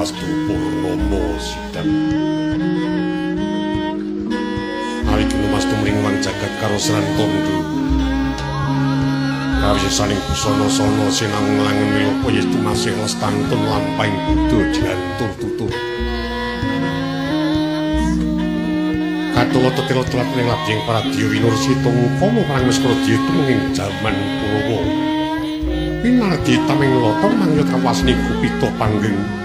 Pastu Purnomo Sidang Awi kena Pastu Mringwang jagat karo seran kondo Kawis saling busono-sono sinang langen milopo yestu masih lestantun lampaing budo jantur tutur Katulo tetilo telat ning labjing para diya winursita ngupama perang Wiskara Diya tumenging jaman Kurawa Pinardi taming loto mangyut kawasni kupita panggeng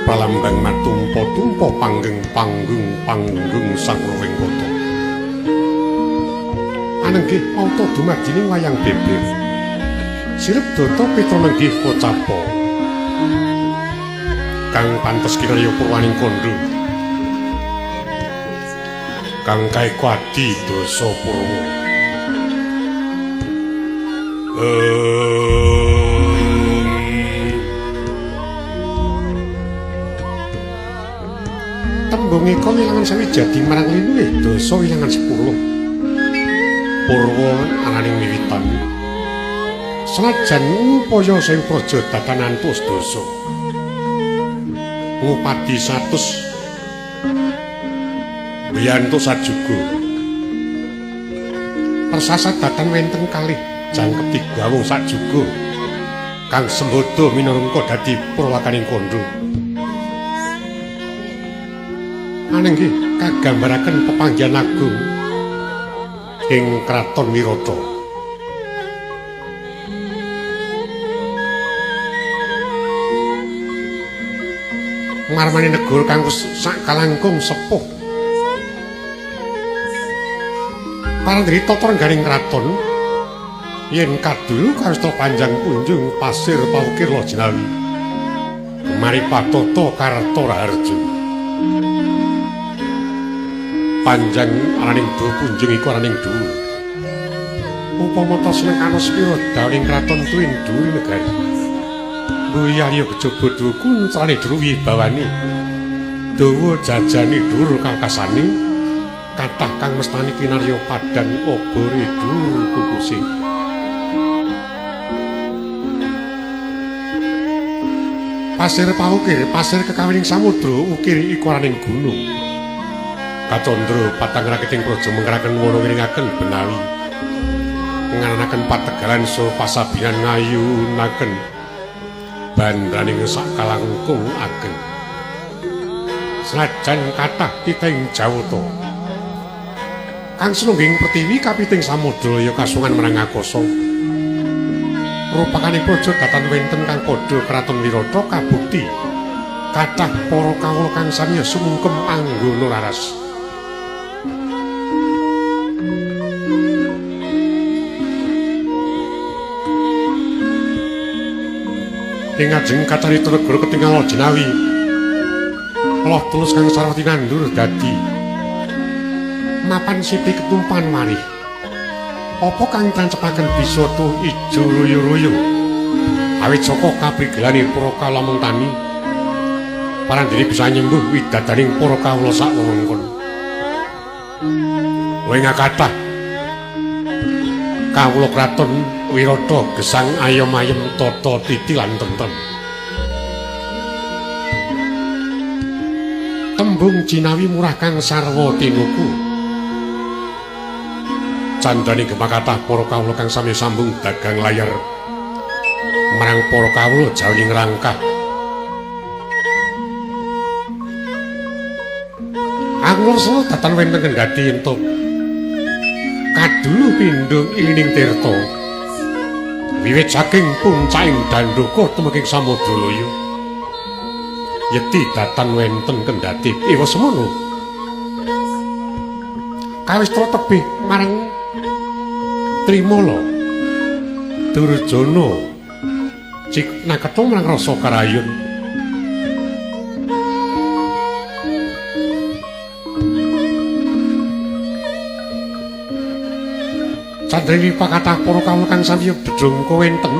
Palambang matumpa-tumpa panggung sang rowing kota Anenggih auto dumadining wayang beber Sirep data pitra nenggih kocapa Kang pantes kiraya purwaning kondo Kang kaikwadi dosa Purwa Tembung ika wilangan sawijadi marang linuhe dosa wilangan 10 Purwa ananing wiwitan senajan upaya sing praja dadanan antus dosa ngupadi 100 biyantu sajuga persasat datan wenten kalih jangkep gawung sajuga kang sembodo minangka dadi purwakaning kondo anenggih kagambaraken pepanggihan agung ing kraton Wirata marmane negara kang wis sakalangkung sepuh parandri tata rengganing kraton yen kadulu kasta panjang kunjung pasir pawukir Lojinawi mari patata Karta Raharja panjang ananing do punjung iku ananing dhuwur upama ta senengana sepira dawaning kraton tuwin dhuwur negari mbuyaya kejaba dhuwur kuncane dhuwur wibawani dawa jajane dhuwur kakasane kathah kang mestani kinarya padhang obore dhuwur kukuse pasir pawukir pasir kekawining samudra ukir iku ananing gunung Kacandra patang rakiting praja mengraken wana wiringaken benawi ngananaken pategalan so pasabihan ngayunaken bandraning sakalangkung ageng senajan kathah titeng jawata kang sunungging pertiwi kapiting samudra ya kasungan menang akasa rupakaning praja datan wenten kang padha kraton Wirata kabukti kathah para kawula kang sami sumungkem anggana raras ing ajeng kacarita negara ketingal Lojinawi Allah tulus kang sarwati nandur dadi mapan siti ketumpahan marih apa kang tancepaken bisa tuh ijo royo-royo awit saka kaprigelane para kalamung tani parandene bisa nyembuh widadaning para kawula sak wewengkon wing kathah kawula kraton Wirata gesang ayem-ayem tata titi lan tentrem tembung jinawi murah kang sarwa tinuku candhane gemah kathah para kawula kang sami sambung dagang layar marang para kawula jawing rangkah angursa datan wenten kendhati entuk kadulu pindho ilining tirta wiwit saking puncahing Dandaka tumenging Samudra Loya yekti datan wenten kendhati iwa semono kawis tebih marang Trimala Durjana cik naketha marang rasa karayun Candrewi pakatah para kawula kang sami bedhongko wenten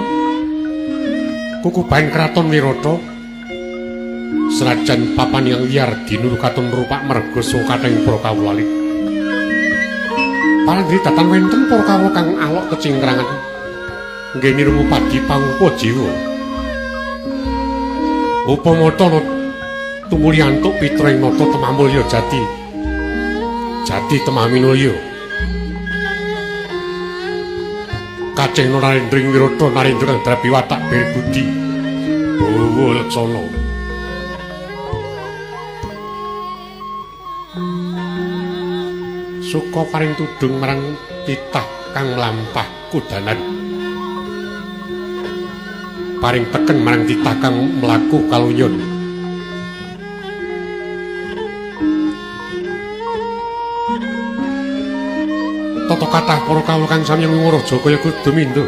kukuban kraton Wirata senajan papan yang liar dinur katon rupak merga sakathing para kawula Parandri datan wenten para kawula kang alok kecingkrangan nggih nirmu padi pangupa jiwa. Upama tana tumuli antuk pitra ing nata temamulya jati. Jati temaminulya. Kaceng narendring wirata narendra kang drabi watak berbudi. Bawa leksana. Suka paring tudung marang titah kang mlampah kudanan. Paring teken marang titah kang mlaku kaluyon. Tata kathah para kawula kang sami ngurah Jagaya kudu mindha.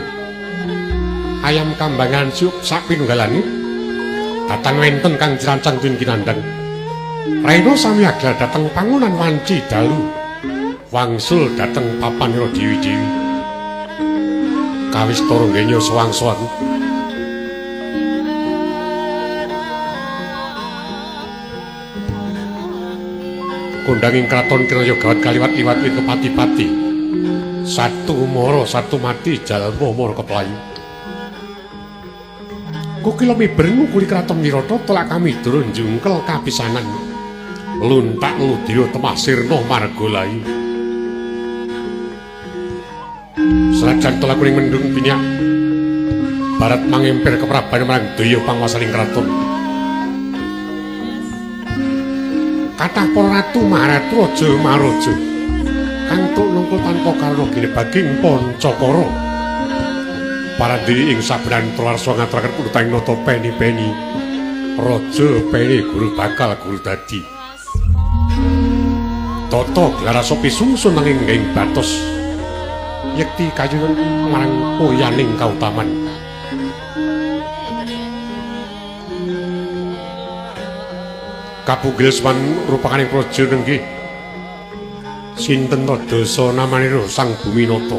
Ayam kambangan siup sak pinunggalane datan wenten kang dirancang dening Kinandang. Raina sami agel dhateng pangunan wanci dalu. Wangsul dhateng papanira dewi-dewi. Kawis tara nggenya sewangsuan. Kondanging kraton Kiraya gawat kaliwat-liwat wit kepati-pati. Satu mara satu mati jalma mara keplayu. Kukila miber ngukuli kraton Wirata telak kami durung jungkel kapisanan. Luntak ludira temah sirna margalayu. Senajan telak kuning mendung pinyak barat mangempir kepraban marang daya panguwasaning kraton. Kathah para ratu maratu raja maraja kang tuk nungkul tanpa karna ginebaging Pancakara. Parandiri ing sabenan trawarsa ngaturaken punutaning nata peni-peni raja peni guru bakal guru dadi. Tata gelar sopi sungsun nanging ing batos yekti kayunan marang poyaning kautaman. Kapunggil seman rupakaning praja nenggih sinten to dasa namanira Sang Buminata.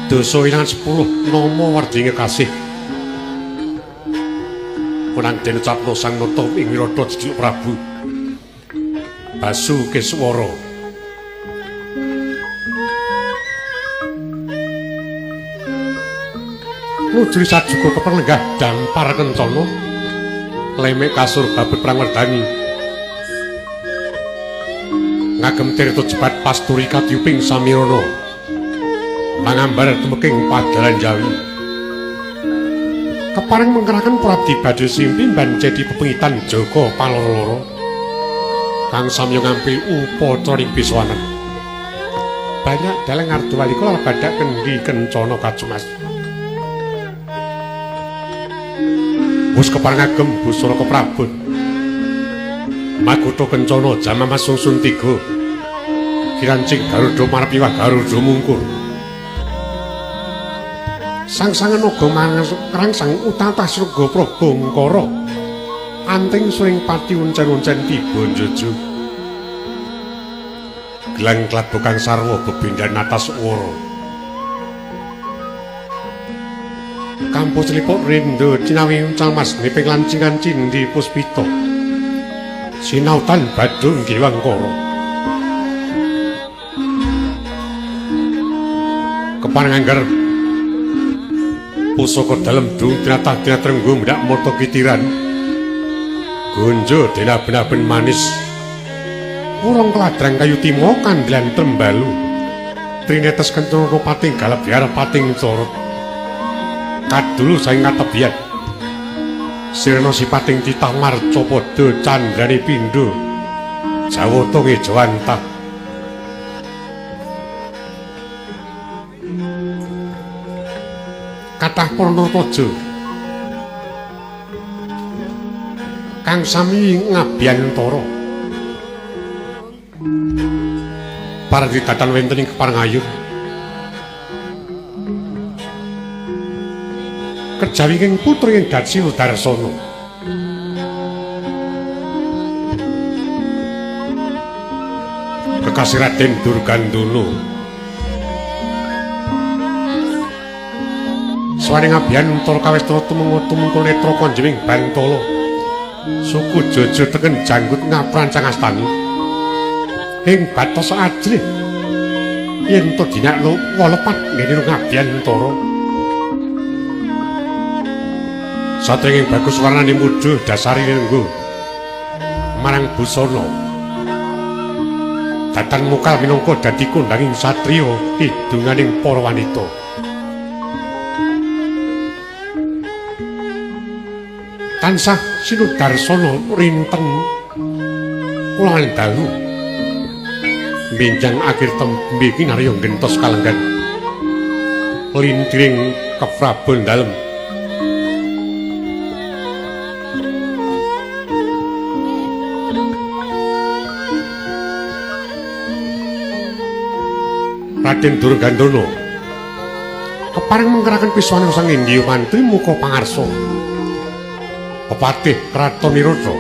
Dasa wilangan 10 nama warding kasih. Menang dene capna Sang Nata ing Wirata Jejuluk Prabu Basukeswara. Nujri sajuga kepenlenggah dampar kencana lemek kasur babut prangwardani ngagem tirta jebat pasturi katyuping samirana mangambar temeking padalan Jawi keparing mengkeraken prabdi badhe simpi mban cedi pepengitan Jaka paloro-loro kang samya ngampi upacara ing biswanan banyak daleng Ardhawalika lan badhak kendi kencana kacumas. Wis kepareng agem busana keprabon. Makutha kencana jamamas sungsun 3. Kirancing Garuda marpiwah Garuda mungkur. Sang-sangan uga marangsang utatah sruga Prabangkara. Anting suring pati uncen-uncen tiba njujuk. Gelang kladokang sarwa bebindan atas swara. Kampu celipuk rindo cinawi uncal mas niping lancingan cindi puspita sinautan badung giwangkara kepareng angger pusaka dalem dung tinatah trenggung ndak mata kitiran gonjo dina-benaben manis urung keladrang kayu timo kandhelan trembalu trinetes kencana pating galap biar pating corot kadulu saing katebian sirna sipating titah marca padha candrane pindho jawata ngejawantah kathah para naraja kang sami ngabiyantara paradhi datan wenten ing keparengayun kejawi ing putri ing Datsi Udarsana kekasih Raden Durgandana swaring abiyantara kawistara tumungkul netra konjeming Bantala suku Jaja teken janggut ngaprancang astani ing batos ajrih yen to dinakno walepat ngene abiyantara Satenging bagus warnane mudhun dasarine nggo marang busana. Datan mukal minangka dadi kondhanging satriya kidunganing para wanita. Tansah sinudarsana rinten kula dalu. Benjang akhir tembe kinarya gentos kalenggan. Lintiring keprabon dalem. Raden Durgandana kepareng mengkeraken piswaning sang Indya mantri muka pangarsa. Pepatih Kraton Nirodha.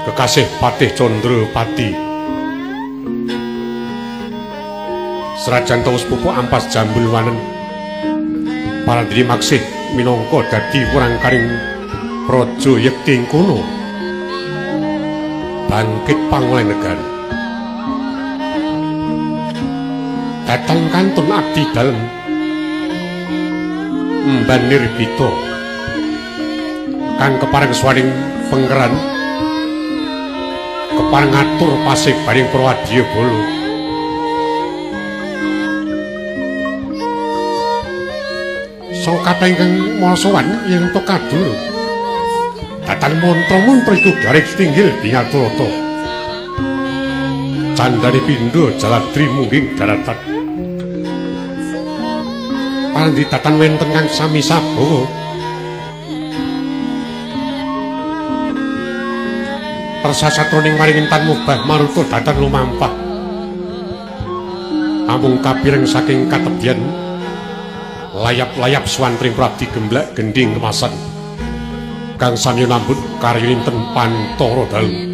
Kekasih Patih Candrapati. Serajan taun sepupu ampas jambul wanen. Paradri maksih minangka dadi wurangkaring Praja Yekti kono. Bangkit panglenegan. Datang kantun abdi dalem Mban Nirbita kang kepareng swaning pengkeran kepareng ngatur pasih baring Prawadya Bala. Sangkata ingkang masowan yen to kadur datan mantra-mantra iku garing tinggil bingaturata candane pindha jaladri mungging daratan. Pandi datan wenten kang sami sabawa persasatroning maring intan mubah maruta datan lumampah amung kapireng saking katebyan layap-layap swantring prabdi gemblak gending kemasan kang sami nambut karya inten Pantara Dalu.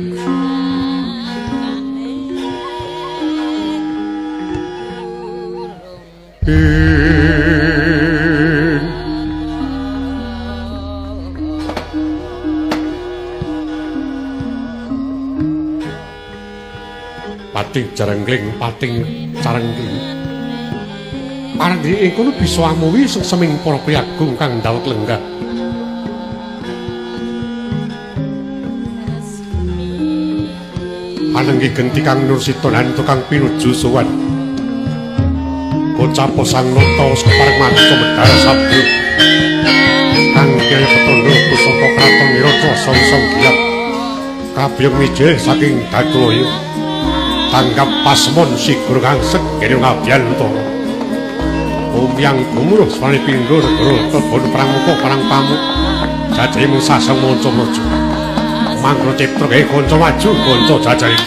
Pating jarengling pating carengling paranggi ing kono bisa amuwi seming para priyagung kang ndawet lenggah. Ananggi genti kang Nursita lan tukang pinuju sowan Kocapo sang nata kepareng mantu medhar sabda kang Kyai Petanda pusaka Kraton Nirodha song-song giyap kabiyeng mijil saking Datlaya tanggap pasmon sigur kangsek kene ngabiyantara umyang gumuruh swane pindha negara kebon pramuka parang pamuk jajahe mung saseng manca praja mangro cipta gawe kanca maju kanca jajahe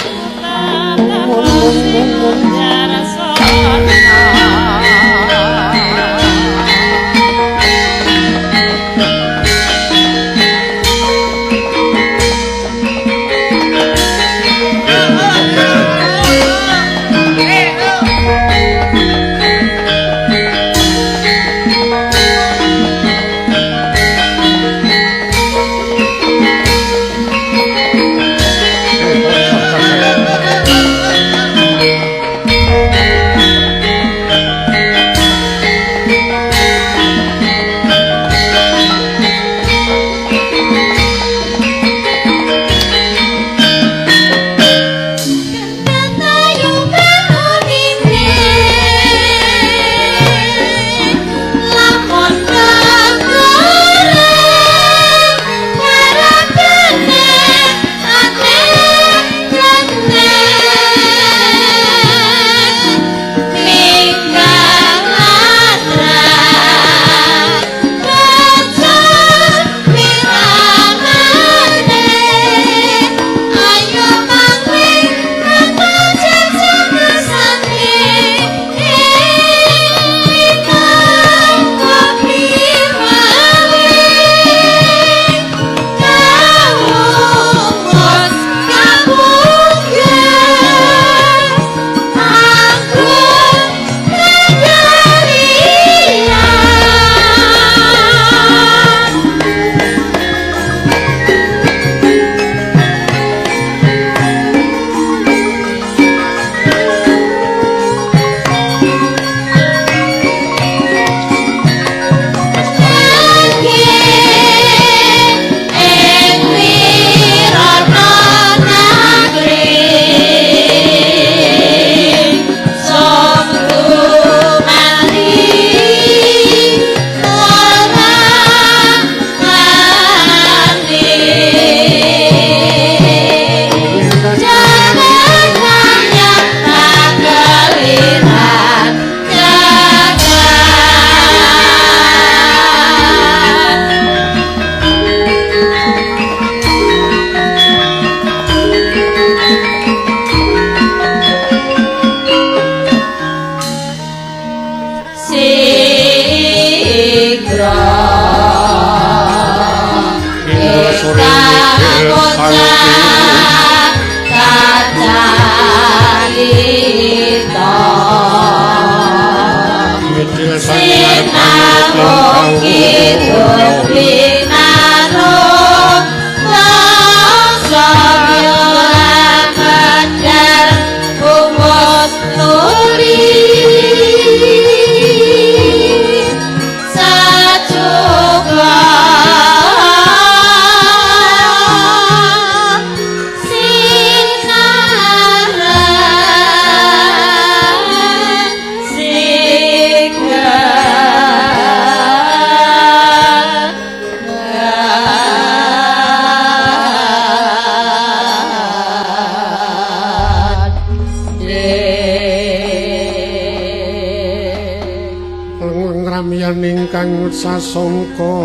Ramian ingkang sasongko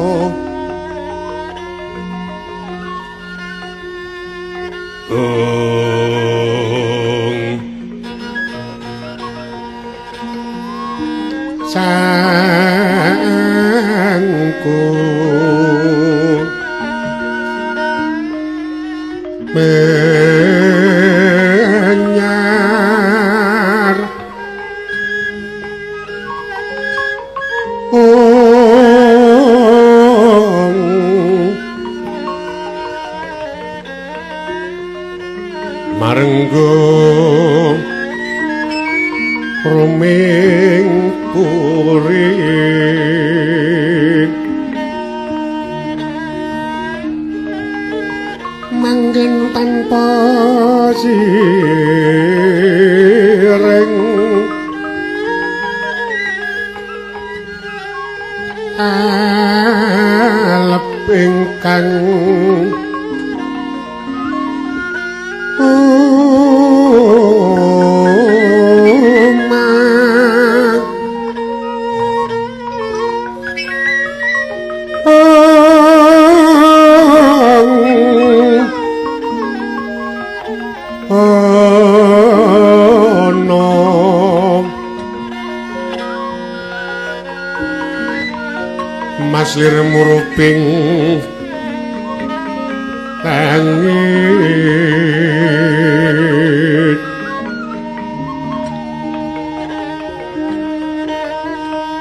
sangku menyar marenggo ruming puri manggen tanpa sireng alep ingkang maslir muruping langit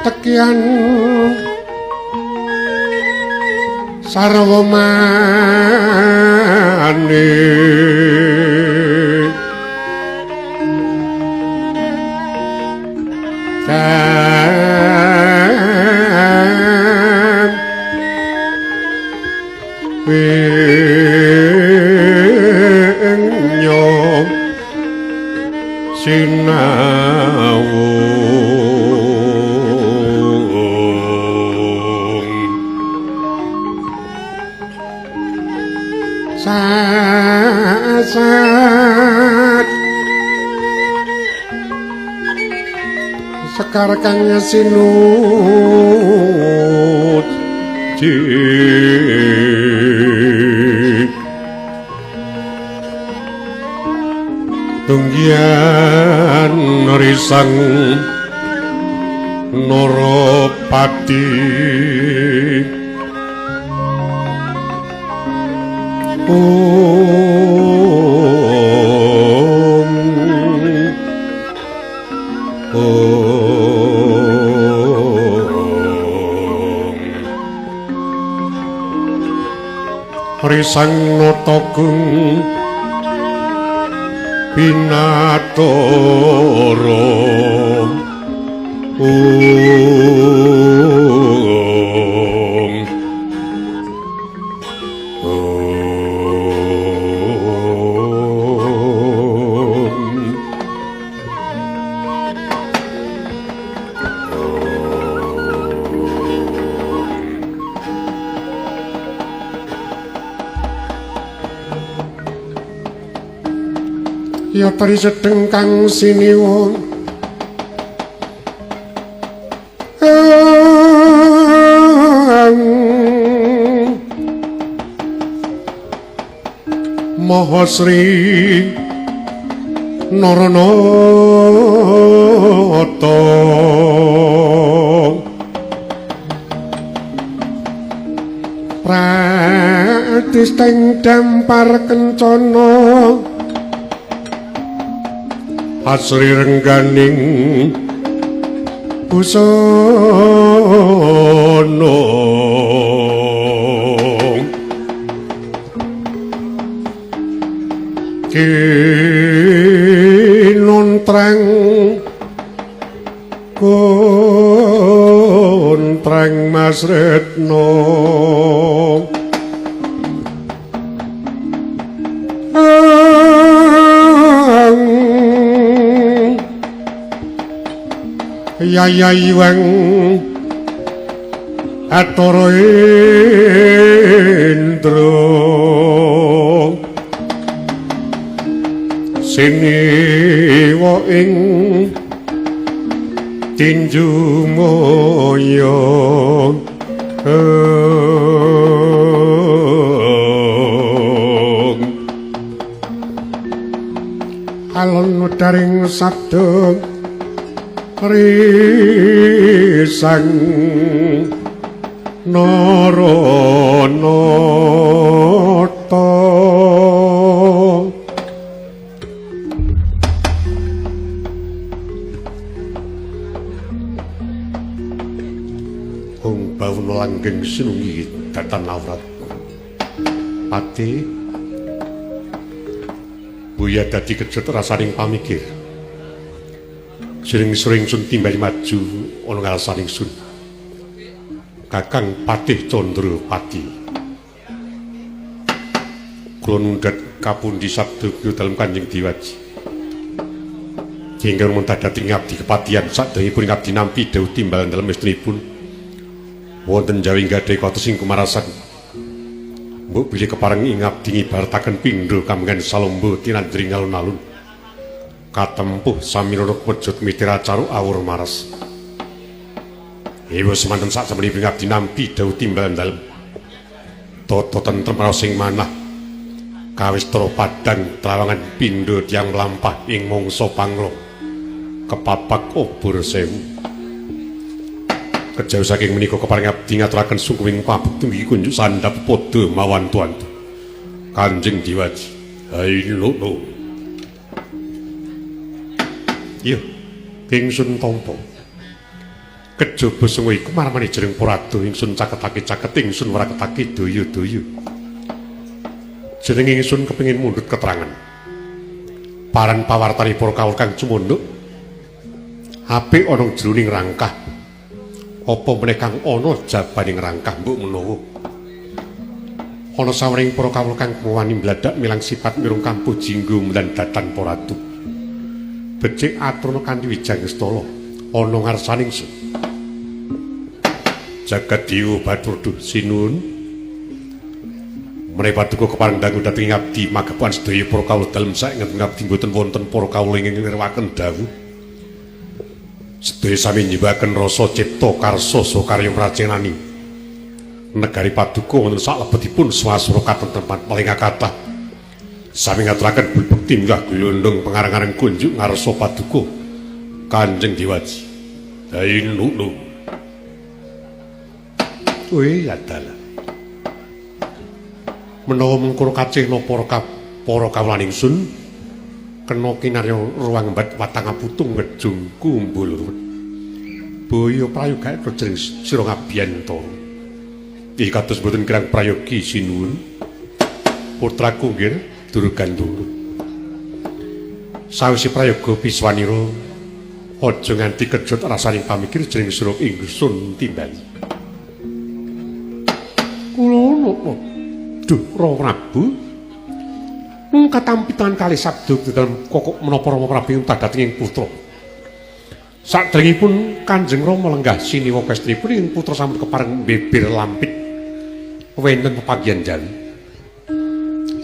tekian sarwa manik nyom sinawung sasat sekar kang sinut tunggian risang Narapati risang notogung pinatoro ya tari sedeng kang siniwung Mahasri Naranata pratisteng dampar kencana asri rengganing busana kinontrang kontrang Mas Retno Yayaiwang Atara Indra sinewa ing tinju moyo alon daring sabda risang naranata bawun langgeng sinungi datan awrat pati buya dadi kecut rasaning pamikir sering-sering sun timbali maju ana ngarasaning sun Kakang Patih Condro Pati kula nundhat kapundi sabda dalem Kanjeng Diwaji ingkang mentadati ngabdi kepatihan sadèrèngipun ngabdi nampi dawuh timbalan dalem istrinipun wonten jawi gadhahi kados ing kumarasan mbok bilih kepareng ing ngabdi ngibarataken pindha kamengan salomba tinandring alun-alun katempuh samirana wujud mitiracara awur maras ewa semanten sak sabenipun ngabdi nampi dawuh timbalan dalem tata tentrem sing manah kawistara padhang trawangan pindha tiyang mlampah ing mangsa panglo kepapak obor sewu kejawi saking menika kepareng abdi ngaturaken sungguhing pabekti nggih kunjuk sandhap padha mawan tuantu Kanjeng Diwaji hailolo iya ingsun tampa kejaba sungo iku marmane jeneng Porado ingsun caketake ingsun wraketake daya-daya jeneng ingsun kepengin mundhut keterangan paran pawartani para kawula kang cumunduk apik ana jroning rangkah apa meneh kang ana jabaning rangkah mbok menawa ana sawening para kawula kang wani mbladak milang sifat mirung kampuh jinggo lan datan Porado becik aturna kanthi wijangestala ana ngarsaning sun jagat dewa Baturdu sinuwun menawi paduka kepareng dangu dhateng ngabdi magepan sedaya para kawula dalem saenget ngabdi boten wonten para kawula ingkang nirwaken dawuh sedaya sami nyibaken rasa cipta karsa saha karya mracenani negari paduka wonten salebetipun swasana katentreman paling kathah sami ngaturaken bekti minggah glondhong pengarang-arang kunjuk ngarsa paduka Kanjeng Diwaji hailulu kuwi adalah menawa mengkono kacihna para kawulaning sun kena kinarya ruang mbat watang aputung ngejung kumbul boyo prayoga rejeng sira ngabiyantara iki kados boten kirang prayogi sinuwun putraku nggih Durgandura sawise prayoga biswanira aja nganti kejut rasaning pamikir jeneng sira ingsun timbali kula duh Prabu katampitan kali sabda dalam kokok menapa Rama Prabu tadhating ing putra. Sadèrèngipun Kanjeng Rama lenggah siniwa kestripun ing putra sampun kepareng beber lampit wonten pepanggihan Jawi.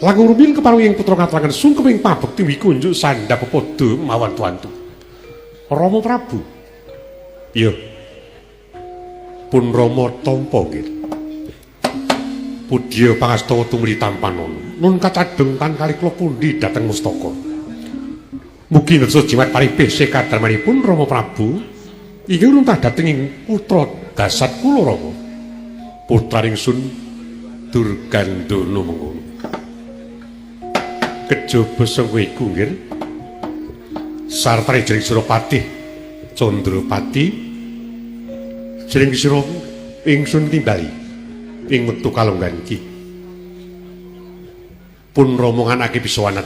Langkung rumiyin kepareng ing putra ngaturaken sungkeming pabekti wikunjuk sandhap padha mawan tuantu. Rama Prabu. Iya. Pun Rama tampa nggih. Pudya pangastawa tumuli tampanon nun kacadheng tan kali kula pundi dhateng mustaka mugi ngersa jimat paribih sekadarmanipun Rama Prabu inggih luntah dhateng ing putra dasat kula Rama putraning sun Durgandana mengkono kejaba sengko iku nggih sartane jeneng sira Patih Condro Pati jeneng sira ingsun timbali ing wektu kalonggan iki pun romongan ake bisa wanat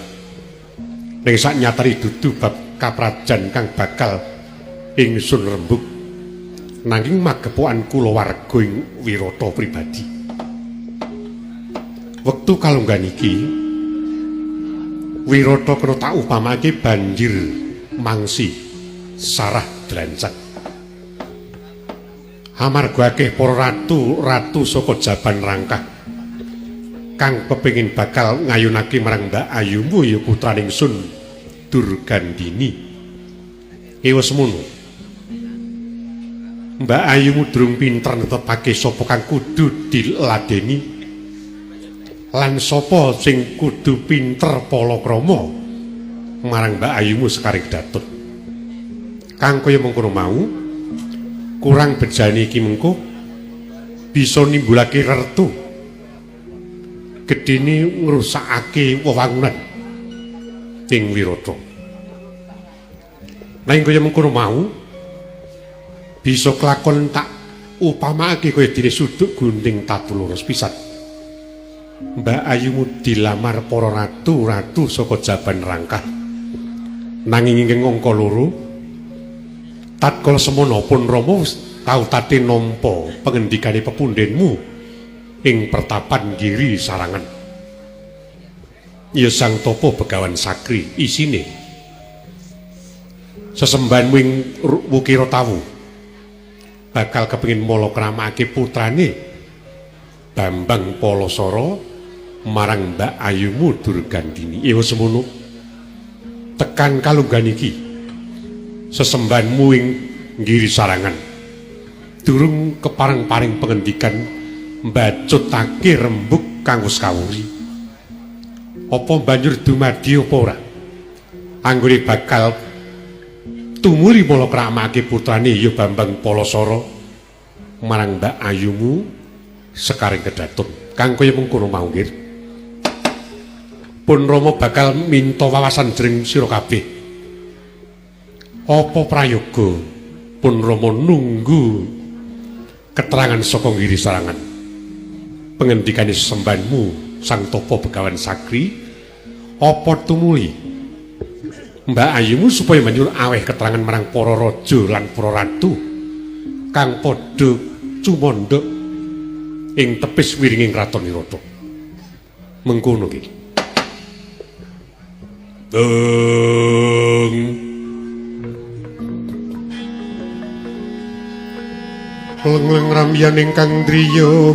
ning sak nyatari dudu bab kaprajan kang bakal ingsun rembug nanging magepokan kula warga ing Wirata pribadi wektu kalonggan iki Wirata kena tak upamake banjir mangsi sarah drancak amarga akeh para ratu saka jaban rangkah kang kepengin bakal ngayunake marang Mbak Ayumu ya putraning sun Durgandini. Wis semono. Mbak Ayumu durung pinter netepake sapa kang kudu diladeni lan sapa sing kudu pinter palakrama marang Mbak Ayumu Sekaring Datun. Kang kaya mengkono mau kurang bejane iki mengko bisa nimbulake rertu gedene ngrusakake wewangunan ing Wirata. Nanging kaya mengkono mau bisa kelakon tak upamake kaya dene suduk gunting tatu loro pisan. Mbak Ayumu dilamar para ratu-ratu saka jaban rangkah. Nanging ing angka loro tatkala semana pun Rama tau tate nampa pengendikane pepundhenmu ing pertapan Giri Sarangan. Ya Sang Tapa Begawan Sakri isine sesembahanmu ing Wukira Tawu bakal kepengin malakramake putrane Bambang Palasara marang Mbak Ayumu Durgandini. Wis semono tekan kalunggan iki sesembahanmu ing Giri Sarangan durung kepareng-paring pengendikan mbacutake rembug kang wis kawuri. Apa banjur dumadi apa ora anggone bakal tumuli malakramake putrane ya Bambang Palasara marang Mbak Ayumu Sekaring Datun. Kang kaya mengkono mau nggih. Pun Rama bakal minta wawasan jering sira kabeh. Apa prayoga pun Rama nunggu keterangan saka Giri Sarangan. Pengendikane sesembahanmu Sang Tapa Begawan Sakri apa tumuli Mbak Ayumu supaya banjur aweh keterangan marang para raja lan para ratu kang padha cumandha ing tepis wiringing kraton Wirata. Mengkono ki. Lengleng rambiyan ingkang driya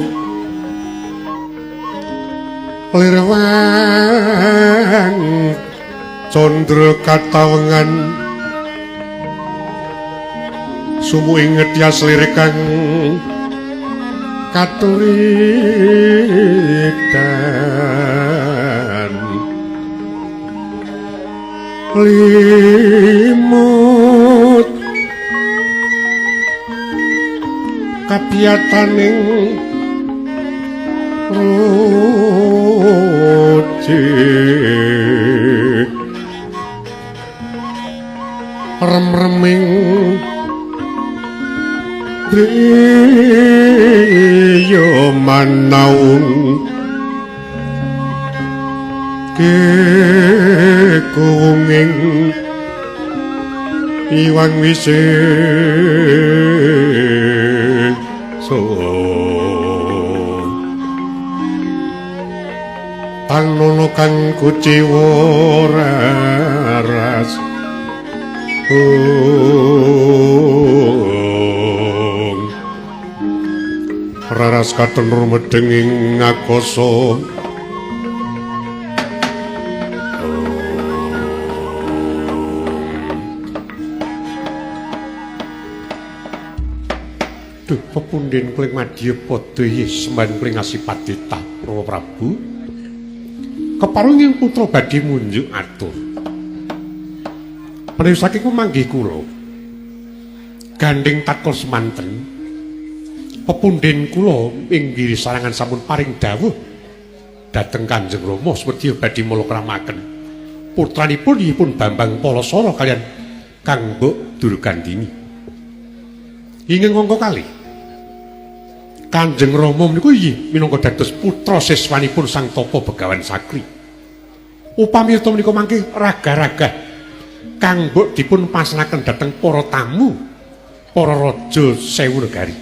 lirwang Condra katawengan sumu inget yas lirikang katuritan limut kapiyataning ruci rem-reming driya manaung kekunging iwang wisik panono kang kuciwa raras raras katenur medenging ngakasa duh pepundhen kling madya padha semban kling Asipatita Rama Prabu keparunging putra badhe munjuk atur menawi saking manggih kula gandeng tatkala semanten pepundhen kula ing Giri Sarangan sampun paring dawuh dhateng Kanjeng Rama swedya badhe malakramaken putranipun inggih Bambang Palasara kaliyan Kang Mbok Durgandini. Ingkang angka kalih Kanjeng Rama menika inggih minangka dados putra siswanipun Sang Tapa Begawan Sakri. Upami to menika mangke raga-raga Kang Mbok dipun pasrahaken dhateng para tamu, para raja sewu negari.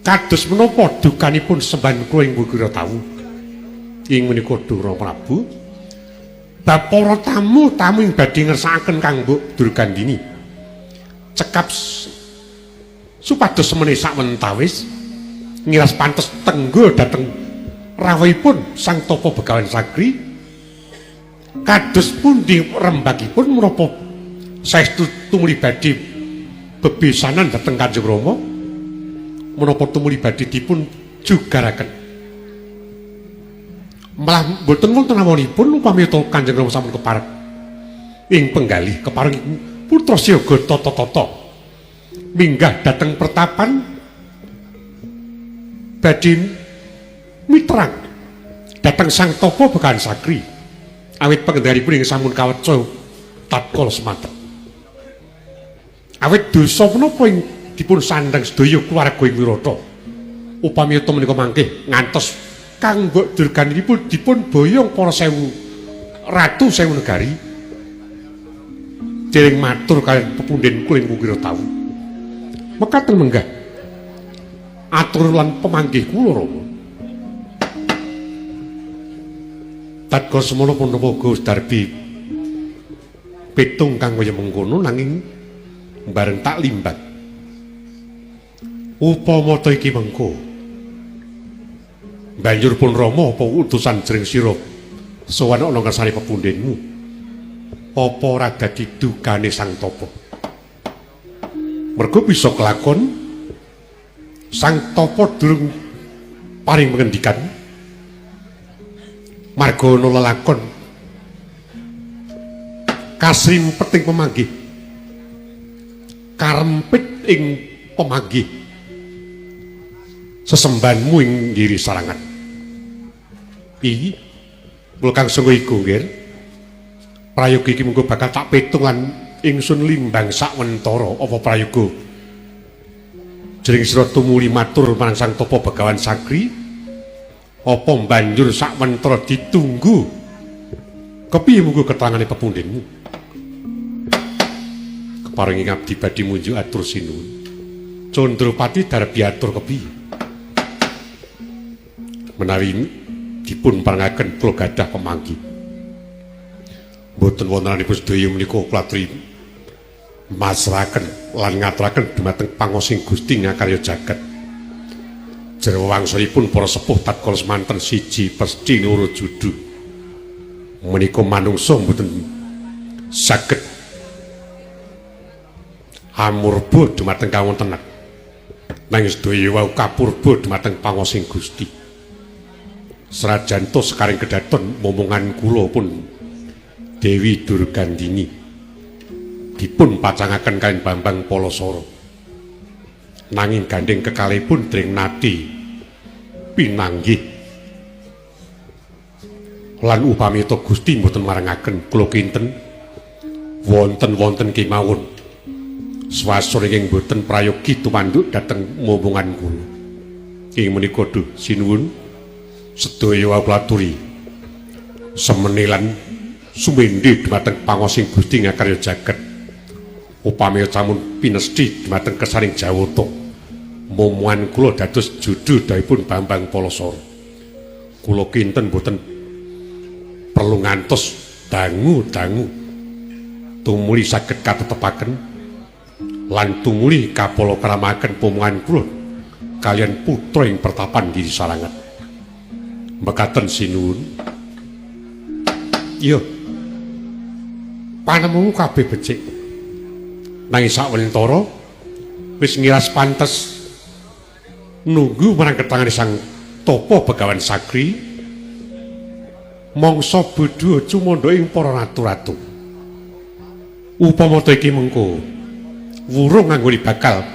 Kados menapa dukanipun sembahan kula ing Wukira Tawu. Ing menika Dura Prabu, bab para tamu-tamu ing badhe ngersakaken Kang Mbok Durgandini. Cekap supados semene sakwentawis ngiras pantes tenggo dhateng rawuhipun Sang Tapa Begawan Sakri Kados pundi rembagipun menapa saestu tumuli badhe bebesanan dhateng Kanjeng Rama menapa tumuli badhe dipun jugaraken malah boten wonten awanipun upami Kanjeng Rama sampun kepareng ing penggalih kepareng putra siyaga tata-tata minggah dhateng pertapan badhe mitrang dhateng Sang Tapa Begawan Sakri awit pengendhalipun ing sampun kaweca tatkala semanten. Awit dosa menapa ing dipun sandhang sedaya kulawarga ing Wirata. Upami ta menika mangke ngantos kanggo durganipun dipun boyong para sewu ratu sewu negari. Dereng matur kaliyan pepunden kula ing kira taun. Mekaten menggah atur lan pemanggih kula Rama. Tatkala semana pun Gus Darbi pitung kang kaya mengkono nanging bareng tak limbat. Upama ta iki mengko. Banjur pun Rama apa utusan jering sira sowan ana ngersane pepundenmu. Apa ora dadi dugane Sang Tapa. Mergo bisa kelakon Sang Tapa durung paring pengendikan margono lelakon kasrim peting pemanggih karempit ing pemanggih sesembanmu ing ngiri sarangan iki kula kang senggo iku nggih prayoga iki mengko bakal tak pitung lan ingsun limbang sakwentara apa prayoga jering sira tumuli matur marang Sang Tapa Begawan Sakri apa banjur sakwentara ditunggu kepiye munggo ketangane pepundenmu keparing ngabdi badhe munjuk atur sinuwun Condropati Darbi atur kepiye menawi dipun parengaken kula gadah pemanggi mboten wontenipun sedaya menika kula aturi masrahaken lan ngaturaken dumateng pangosing Gusti ngakarya jagat jero wangsulipun para sepuh tatkala semanten siji pesthi nurut judu menika manungsa mboten saged amurba dumateng kawontenan nanging sedaya wau kapurba dumateng pangosing Gusti serajan to sekaring kedaton momongan kula pun Dewi Durgandini dipun pacangaken kaliyan Bambang Palasara nanging gandeng kekalihipun dring nati pinanggih lan upami to Gusti mboten marangaken kula kinten wonten kemawon swasana ing mboten prayogi tumanduk dhateng momongan kula ing menika duh sinuwun sedaya kula aturi semeni lan sumendhe dhumateng pangosing Gusti ngakarya jagat upami sampun pinesti dhumateng kesaring Jawata momongan kula dados judu dahipun Bambang Palasara kula kinten boten perlu ngantos dangu-dangu tumuli saged katetepaken lan tumuli kapalakramaken momongan kula kaliyan putra ing pertapan Giri Sarangan mekaten sinuwun iya panemu kabeh becik nanging sakwentara wis ngiras pantes nunggu marang ketangane Sang Tapa Begawan Sakri mangsa bodho cumandha ing para ratu-ratu upama ta iki mengko wurung nganggone bakal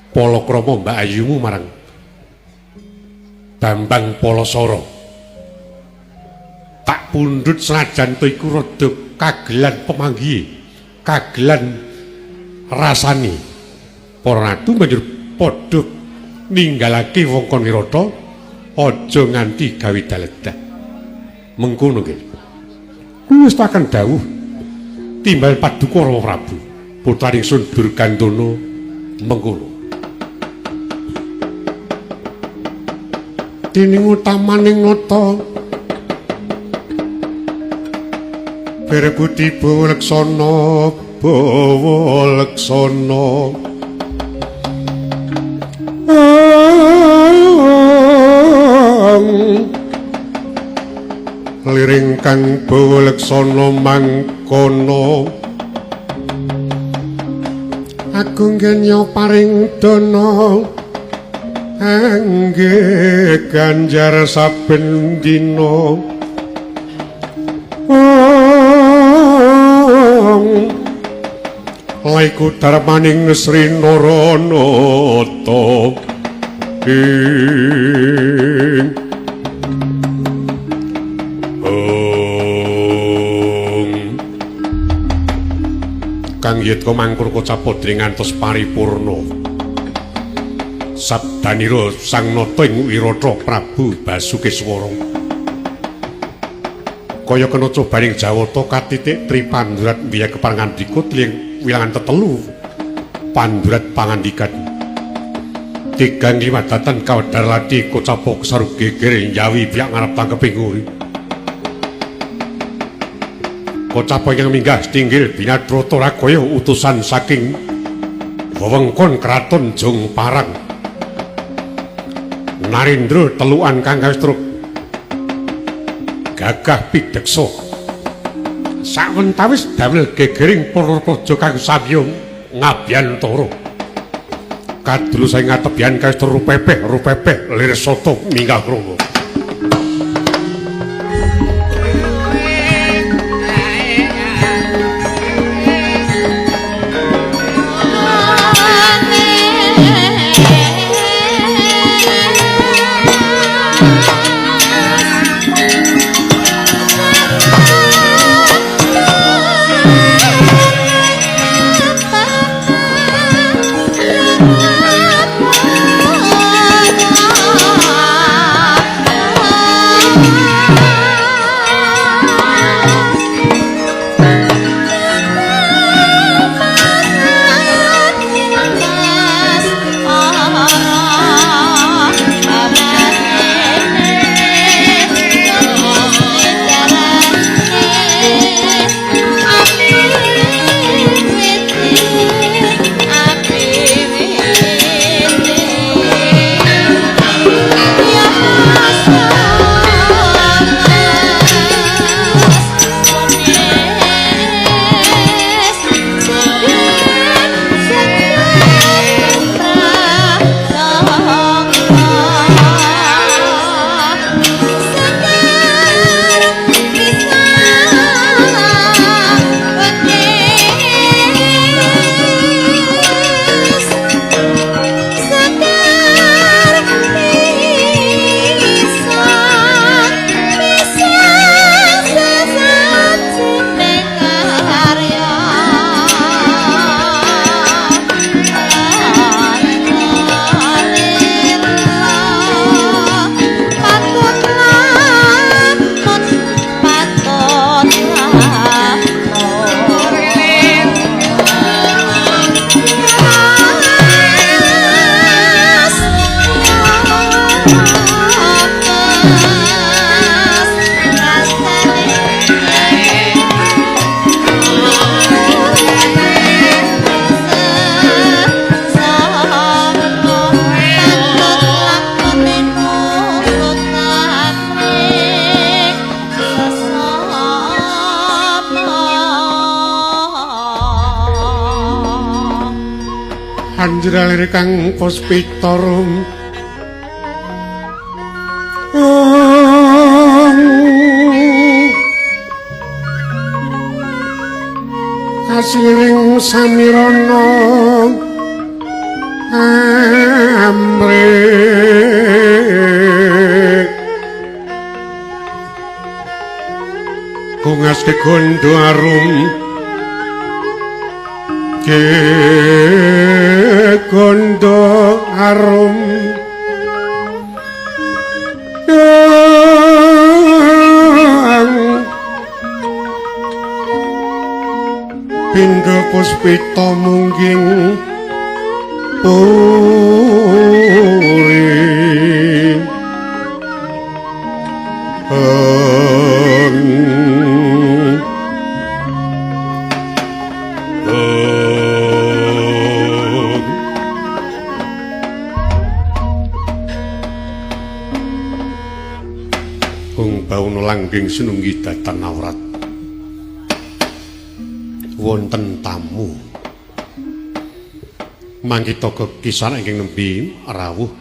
palakrama Mbak Ayumu marang Bambang Palasara tak pundhut senajan to iku rada kagelan pemanggihe kagelan rasane para ratu banjur padha ninggalake wongkon Wirata aja nganti gawe daledah mengkono nggih wis takan dawuh timbal paduka Rama Prabu putraning Sun Durgandana mengkono dening utamaning nata berebudi bawa leksana liring kang bawa leksana mangkono agung genya paring dana angge ganjar saben dina laiku darmaning Sri Naranata kang yeta mangkur kocapodri ngantos paripurna sabdanira sang nata ing Wirata Prabu Basukeswara kaya kena cobaning Jawata katitik Tripandurat wiya kepangandika tling wilangan tetelu Pandurat pangandikan tigang limadatan kawedar lati kocapok saruk geger nyawi biak ngarep tangkeping urip kocapok yang minggah tinggil Binatrata Ragaya utusan saking wewengkon kraton Jong Parang Narendra telukan kang kawis gagah pideksa sawentawis damel gegering para praja kang samyung ngabyantara kadulu saing ngatebian kawis rupepeh lirsata minggah krama Anjralir kang Puspitarum kasiring samirana amrih kungas kegondo arum gondo arum pindha puspita mungging puri langgeng sinunggi datan awrat wonten tamu mangkita kekisan ingkang nembe rawuh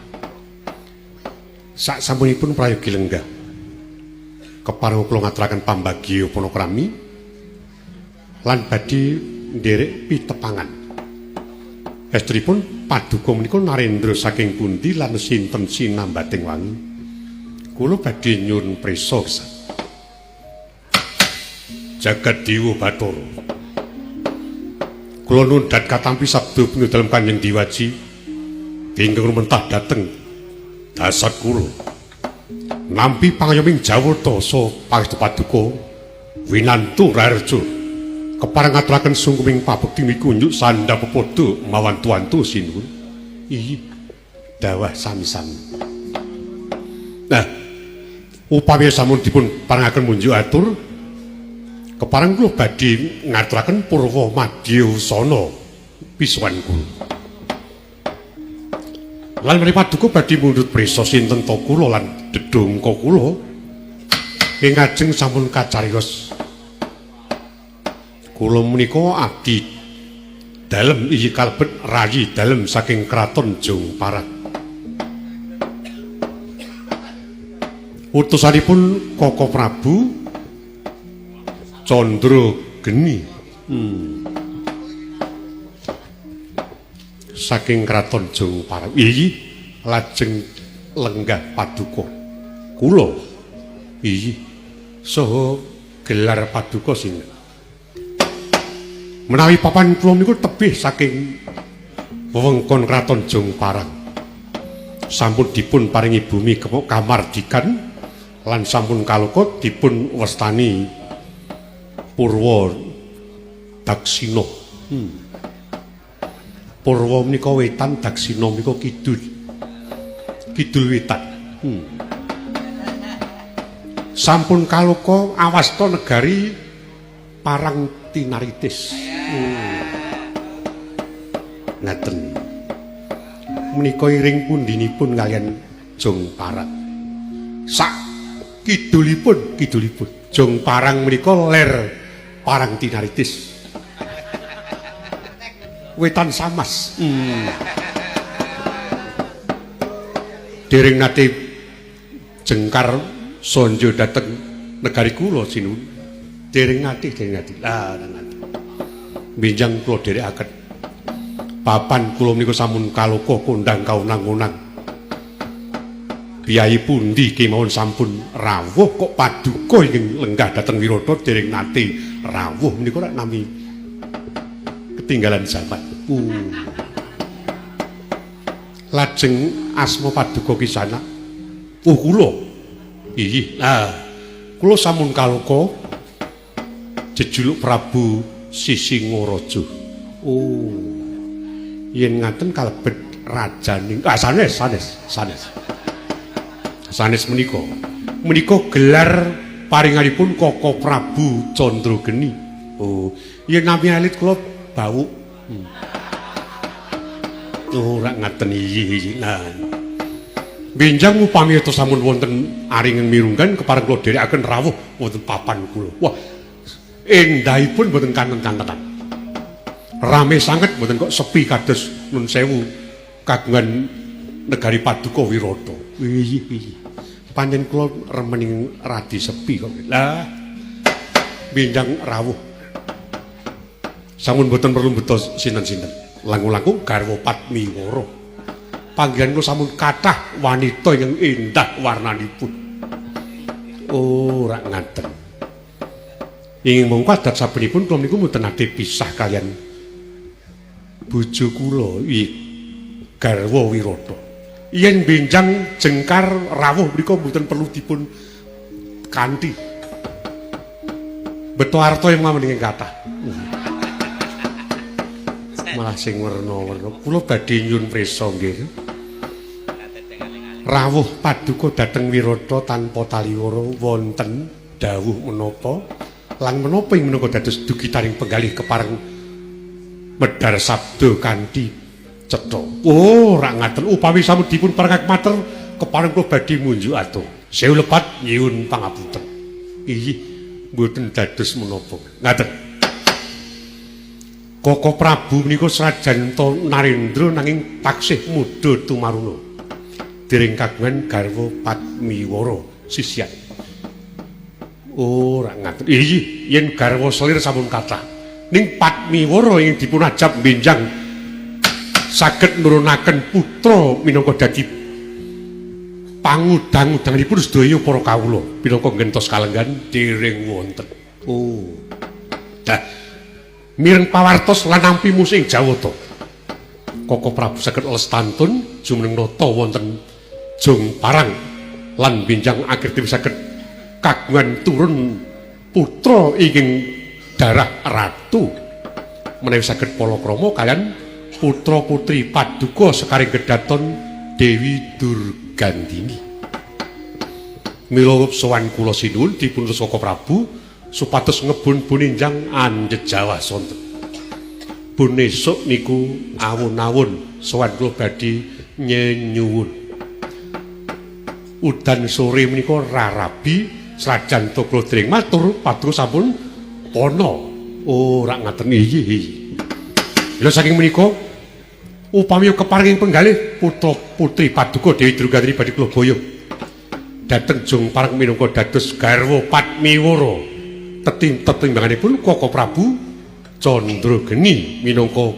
sak sampunipun prayogi lenggah kepareng kula ngaturaken pambagya panakrami lan badhe nderek pitepangan estripun paduka menika Narendra saking pundi lan sinten sinambating wangi kula badhe nyuwun prisa jagat dewa Bathara kula nundhat katampi sabda punika dalem Kanjeng Diwaji ingkang rumentah dhateng dasat kula nampi pangayoming jawata saha pangestu paduka winantu rareja kepareng ngaturaken sungkuming pabekti niku nyuk sandha pepodo mawan tuantu sinuwun iyi dawah sami-sami nah upami sampun dipun parengaken munjuk atur kepareng kula badhe ngaturaken purwa madyusana pisuwan kula. Lan menawi paduka badhe mundhut prisa sinten ta kula lan dedongka kula ing ajeng sampun kacariyos. Kula menika abdi dalem iki kalebet rayi dalem saking kraton Jongparat. Utusanipun Koko Prabu Candra Geni saking kraton Jongparat iki lajeng lenggah paduka kula iki saha gelar paduka sinten menawi papan kula niku tebih saking wewengkon kraton Jongparat sampun dipun paringi bumi kamardikan lan sampun kaloka dipun wastani Purwa Daksina. Purwa menika wetan, Daksina menika kidul. Kidul wetan. Sampun kaloka awasta negari Parang Tinaritis. Ngaten. Menika iring pundinipun kalian Jongparat. Sak kidulipun. Jongparang menika ler Parang Tinaritis. Wetan Samas. Dereng nate jengkar sonjo dhateng negari kula sinuwun. Dereng nate. Lah nate. Benjang kula dherekaken. Papan kula menika sampun kaloka kondang kaunang-unang. Biyayi pundi kemawon sampun rawuh kok paduka ingkang lenggah dhateng Wirata dereng nate rawuh menika rak nami ketinggalan zaman. Lajeng asma paduka kisana. Kula. Iyi. Kula sampun kaloka jejuluk Prabu Sisingaraja. Yen ngaten kalebet rajaning sanes menika gelar paringanipun Koko Prabu Candra Geni. Yen nami alit kula bau. Ora ngaten iki. Nah. Benjang upami eta sampun wonten aringan mirunggan kepareng kula dherekaken rawuh wonten papan kula. Wah. Endahipun boten kanten-kantenan. Rame sanget boten kok sepi kados nun sewu kagungan negari paduka Wirata. Iya. Panjen kula remening radi sepi kok. Lah benjang rawuh. Sampun boten perlu betos sinten-sinten. Langkung-langkung garwa Padmiwara. Panggihan kula sampun kathah wanita yang endah warnanipun. Ora ngaten. Ingin mongko adat sabenipun kula niku mboten nate pisah kalian bojo kula garwa Wirata. Yen benjang jengkar rawuh mriku mboten perlu dipun kanthi. Beto arta yang mamening kathah. Malah sing werna-werna. Kula badhe nyuwun prisa nggih. Rawuh paduka dhateng Wirata tanpa taliwara wonten dawuh menapa lan menapa ing menika dados dugitaning penggalih kepareng medhar sabda kanthi cetha. Ora ngaten upami sampun dipun parengaken mater kepareng kula badhe munjuk atur. Sewu lepat nyuwun pangapunten. Iyi, mboten dados menapa. Ngaten. Koko Prabu menika senajan to Narendra nanging taksih mudha tumaruna. Dereng kagungan garwa Padmiwara sisyan. Ora ngaten. Iyi, yen garwa selir sampun kathah. Ning Padmiwara ing dipun ajab benjang saged nurunaken putra minangka dadi pangudang-udanganipun sedaya para kawula minangka gentos kalenggan dereng wonten. Oh. Dah mireng pawartos lan nampi musing Jawata. Koko Prabu saged lestantun jumeneng nata wonten Jong Parang lan benjang akhir dhewe saged kagungan turun putra ingkang darah ratu. Menawi saged palakrama kalian putra-putri Paduka sekaring kedaton Dewi Durgandini. Mila sowan kula sinuwun dipun Koko Prabu supados ngebun buninjang anjejawa sonten. Bun esuk niku awun-awun sowan kula badhe nyenyuwun. Udan sore menika rarabi senajan to kula dereng matur Paduka sampun ana. Ora ngaten iki. Lha saking menika upami keparing penggalih putra putri Paduka Dewi Durgandini badhe kula boyo dhateng Jong Parang minangka dados garwa Padmiwara. Tetimbanganipun Koko Prabu Candrageni minangka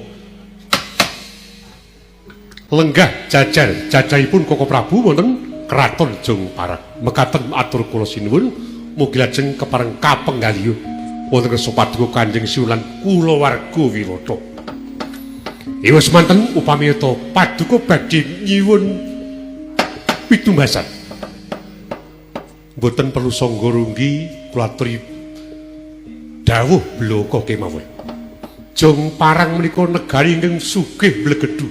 lenggah jajahipun Koko Prabu wonten kraton Jong Parang. Mekaten atur kula sinuwun mugi lajeng kepareng kapenggalih wonten Paduka Kanjeng Siulan kulawarga Wirata. Iwes manten upami to Paduka badhe nyuwun pitumbasan. Mboten perlu sangga runggi kula aturi dawuh bloko kemawon. Jong Parang menika negari ingkang sugih blegedhu.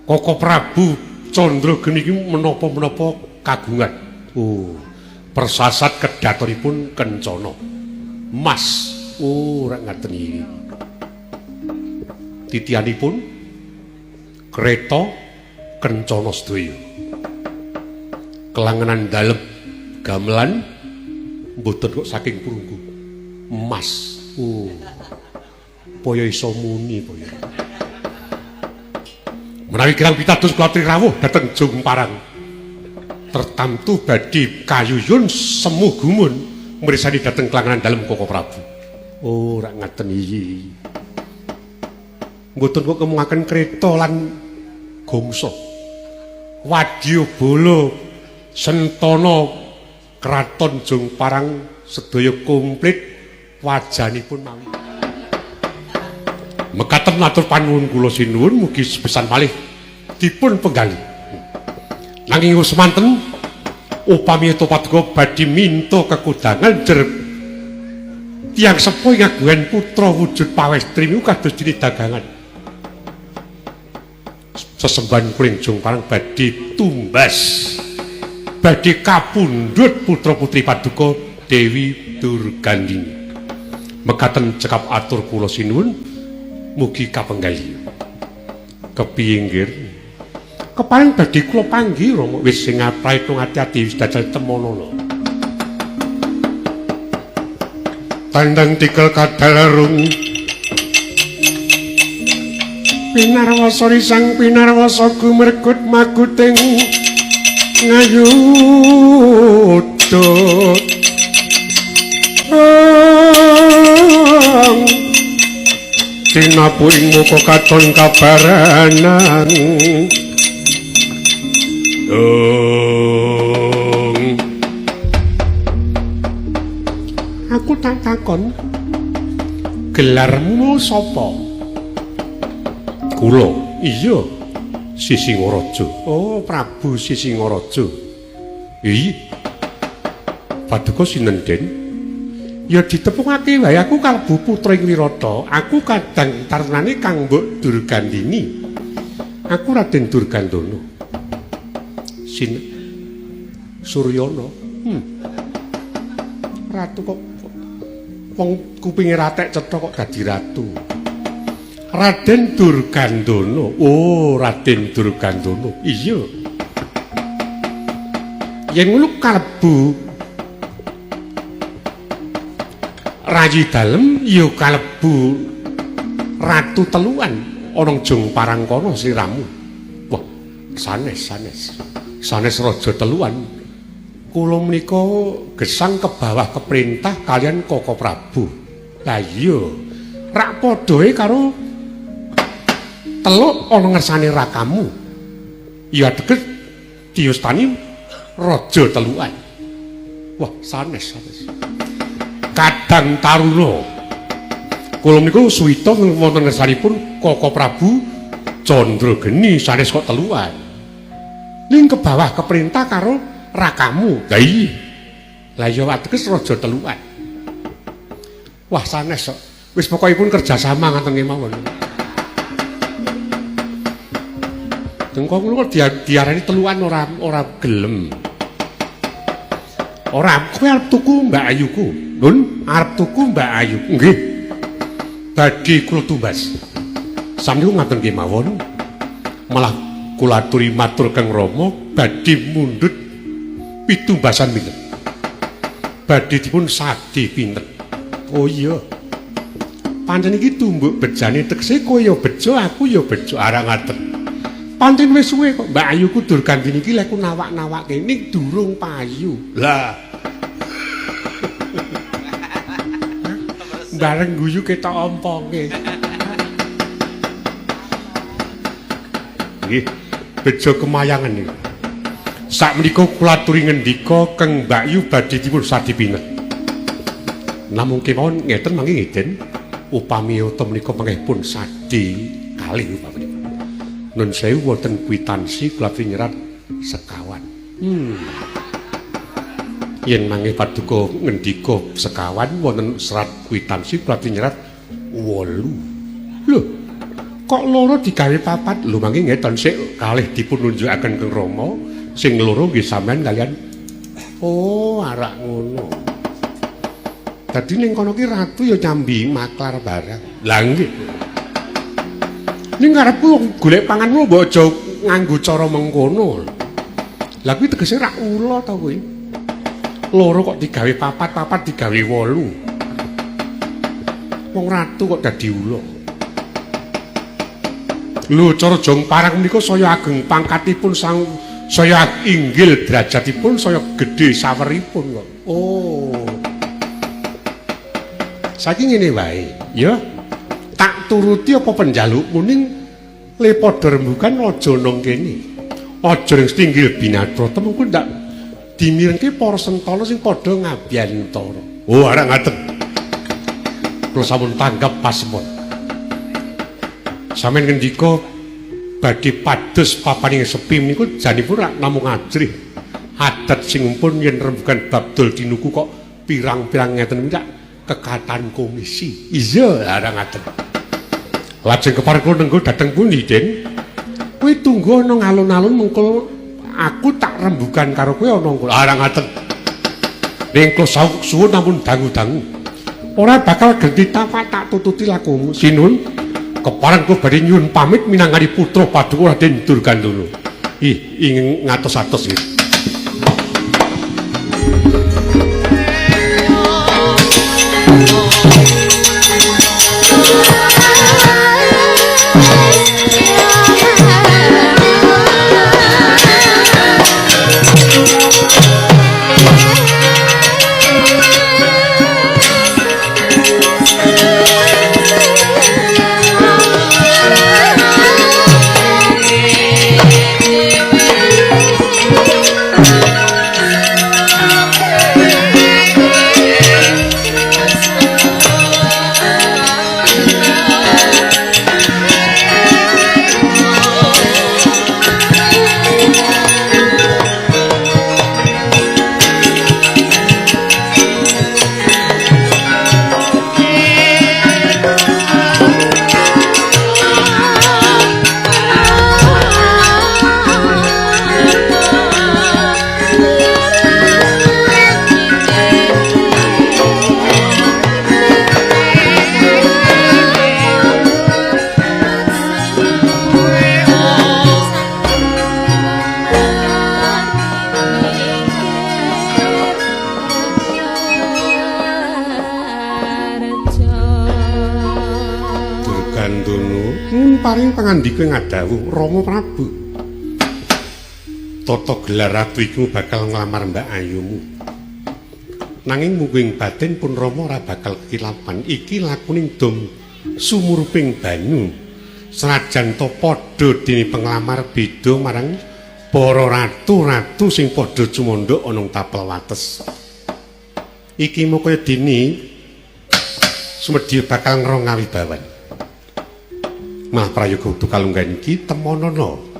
Koko Prabu Candrageni iki menapa-menapa kagungan. Oh, persasat kedatonipun kencana. Mas, ora ngaten iki. Titianipun kreta kencana sedaya. Kelangenan dalem gamelan mboten kok saking prunggu. Emas. Oh. Poyo iso muni poyo. Menawi kirang pitados kula rawuh dhateng Jong Parang. Tertamtu badhe kayuyun semu gumun mrisani dhateng kelangenan dalem Koko Prabu. Oh, ora ngaten iki. Mboten kok kemungaken kreta lan gongso. Wadyabala Sentana kraton Jong Parang sedaya komplit wajanipun mawi. Mekaten matur panuwun kula sinuwun mugi sepisan malih dipun penggali. Nanging semanten upami to Paduka badhe minta kekudangan jer tiyang sepuh ngagungan putra wujud pawestri niku kados dene dagangan. Sesembahan kuring Jong Parang badhe tumbas badhe kapundhut putra-putri Paduka Dewi Durgandini. Mekaten cekap atur kula sinuwun mugi kapenggali. Kepiye nggih? Keparing badhe kula panggih Rama wis sing praetno ati-ati wis dajal temono. Tandang tikel kadhalarung pinarwasa risang pinarwasa gumergut maguting ngayuda tinapu ing muka katon kabaranan aku tak takon gelarmu sapa? Kula. Iya, Sisingaraja. Oh, Prabu Sisingaraja. Iya. Paduka sinten, Den? Ya ditepungake wae aku kalbu putra ing Wirata. Aku kadang tarnane Kang Mbok Durgandini. Aku Raden Durgandana. Suryana. Ratu kok wong kupinge ratek cetha kok dadi ratu. Raden Durgandana. Oh, Raden Durgandana. Iya. Yen ngono kalbu Prayi dalem ya kalebu ratu teluan ana jung parangkana siramu. Wah, sanes raja teluan. Kula menika gesang ke bawah keperintah kalian Koko Prabu. Lah iya, rak padhae karo teluk ana ngersane rakamu. Ya teges diustani raja teluan. Wah, sanes. Kadang Taruna. Kula niku suwita wonten ngersanipun Koko Prabu Candrageni sanes kok teluan. Ning ke bawah keperintah karo rakamu. Lah iya. Lah ya ateges raja teluan. Wah, sanes kok. Wis pokokipun kerjasama ngaten kemawon. Dengkok kula diarani teluan ora gelem. Ora, kowe arep tuku Mbak Ayuku. Nun, arep tuku Mbak Ayu. Nggih. Badhe kula tumbas. Sampeyan ngaten kemawon. Malah kula aturi matur Kang Rama badhe mundhut pitumbasan pinten. Badhe dipun sadi pinten. Oh iya. Pancen iki tumbuk bejane tekse kowe ya bejo, aku ya bejo. Arang ngaten. Pancen wis suwe kok Mbak Ayuku dur ganti niki lek ku nawak-nawake ning durung payu. Lah. Bareng guyu ketok omponge. Nggih, bejo kemayangan niku. Sakmenika kula aturi ngendika Kang Mbak Yu badhe dipun sadi pinten. Namung kemawon ngeten mangke ngiden upami uta menika mangke pun sadi kalih upami. Nun sewu wonten kwitansi kula nyerat sekawan. Yen mangke paduka ngendika sekawan wonten serat kwitansi kula nyerat 8. Lho, kok loro digawe 4? Lho mangke ngeten sik kalih dipun nunjukaken Kang Rama, sing loro nggih sampean kalian. Oh, arak ngono. Dadi ning kono ki ratu ya nyambi maklar barang. Lah nggih. Ning karepku golek pangan lu mbok aja nganggo cara mengkono. Lah kuwi tegese rak ula ta kuwi. Loro kok digawe 4 digawe 8. Wong ratu kok dadi ula. Lho cara jong parang menika saya ageng pangkatipun saya inggil derajatipun saya gedhe saweripun kok. Oh. Saiki ngene wae, ya. Tak turuti apa penjalukmu ning le padha rembugan aja nang kene. Aja ning Stinggil Binatrata mengko ndak dimirengke para sentala sing padha ngabyantara. Oh, arek ngaten. Kula sampun tanggap pasemon. Sampeyan ngendika badhe pados papaning sepi niku janipun rak namung ajrih. Adat sing mumpun yen rembugan bab dol dinuku kok pirang-pirang ngeten iki kekatan komisi. Iya, arek ngaten. Lajeng kepareng kula nenggo dhateng pundi, Den? Kowe tunggu ana alun-alun mengko aku tak rembugan karo kowe ana ngko. Arek ngaten. Ning kula suwun ampun dangu-dangu. Ora bakal genti tak tututi lakumu. Sinun, kepareng kula badhe nyuwun pamit minangkani putra Paduka Raden Durgandana. Ing ngatos-atos nggih. ngono, nun paring pangandika ngadhawuh Rama Prabu. Tata gelar ratu iku bakal nglamar Mbak Ayumu. Nanging mungguing batin pun Rama ora bakal kekilapan. Iki lakuning dom sumuruping banyu. Senajan to padha dene penglamar beda marang para ratu-ratu sing padha cumandha ana ing tapel wates. Iki mung kaya dene sumedya bakal ngrongawi bawan. Mah prayoga utu kalunggan iki temonana.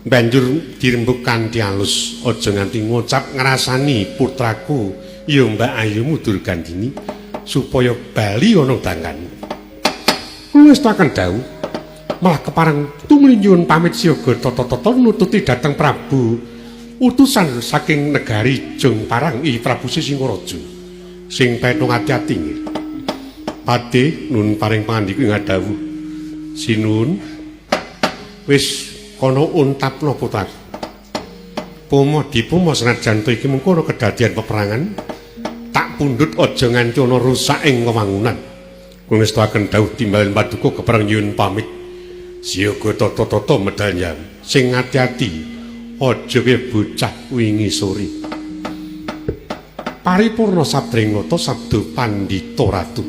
Banjur dirembuk kanthi alus, aja nganti ngucap ngrasani putraku ya Mbak Ayumu Durgandini supaya bali ana dangan. Wis taken dawuh, malah kepareng tumuli nyuwun pamit siaga tata-tata nututi dhateng Prabu utusan saking negari Jong Parang I Prabu Sisingaraja sing petung ati-ati nggih. Padhe nun paring pangandika ngadhawuh, sinuwun wis kono untapna putraku. Pomo dipomo senajan to iki mengko ana kedadian peperangan, tak pundhut aja nganti ana rusak ing wewangunan. Kula ngestaken dawuh timbalan paduka kepareng nyuwun pamit. Siyaga tata-tata medal sing ati-ati aja kaya bocah wingi sore. Paripurna sabdringata sabda Pandhita Ratu.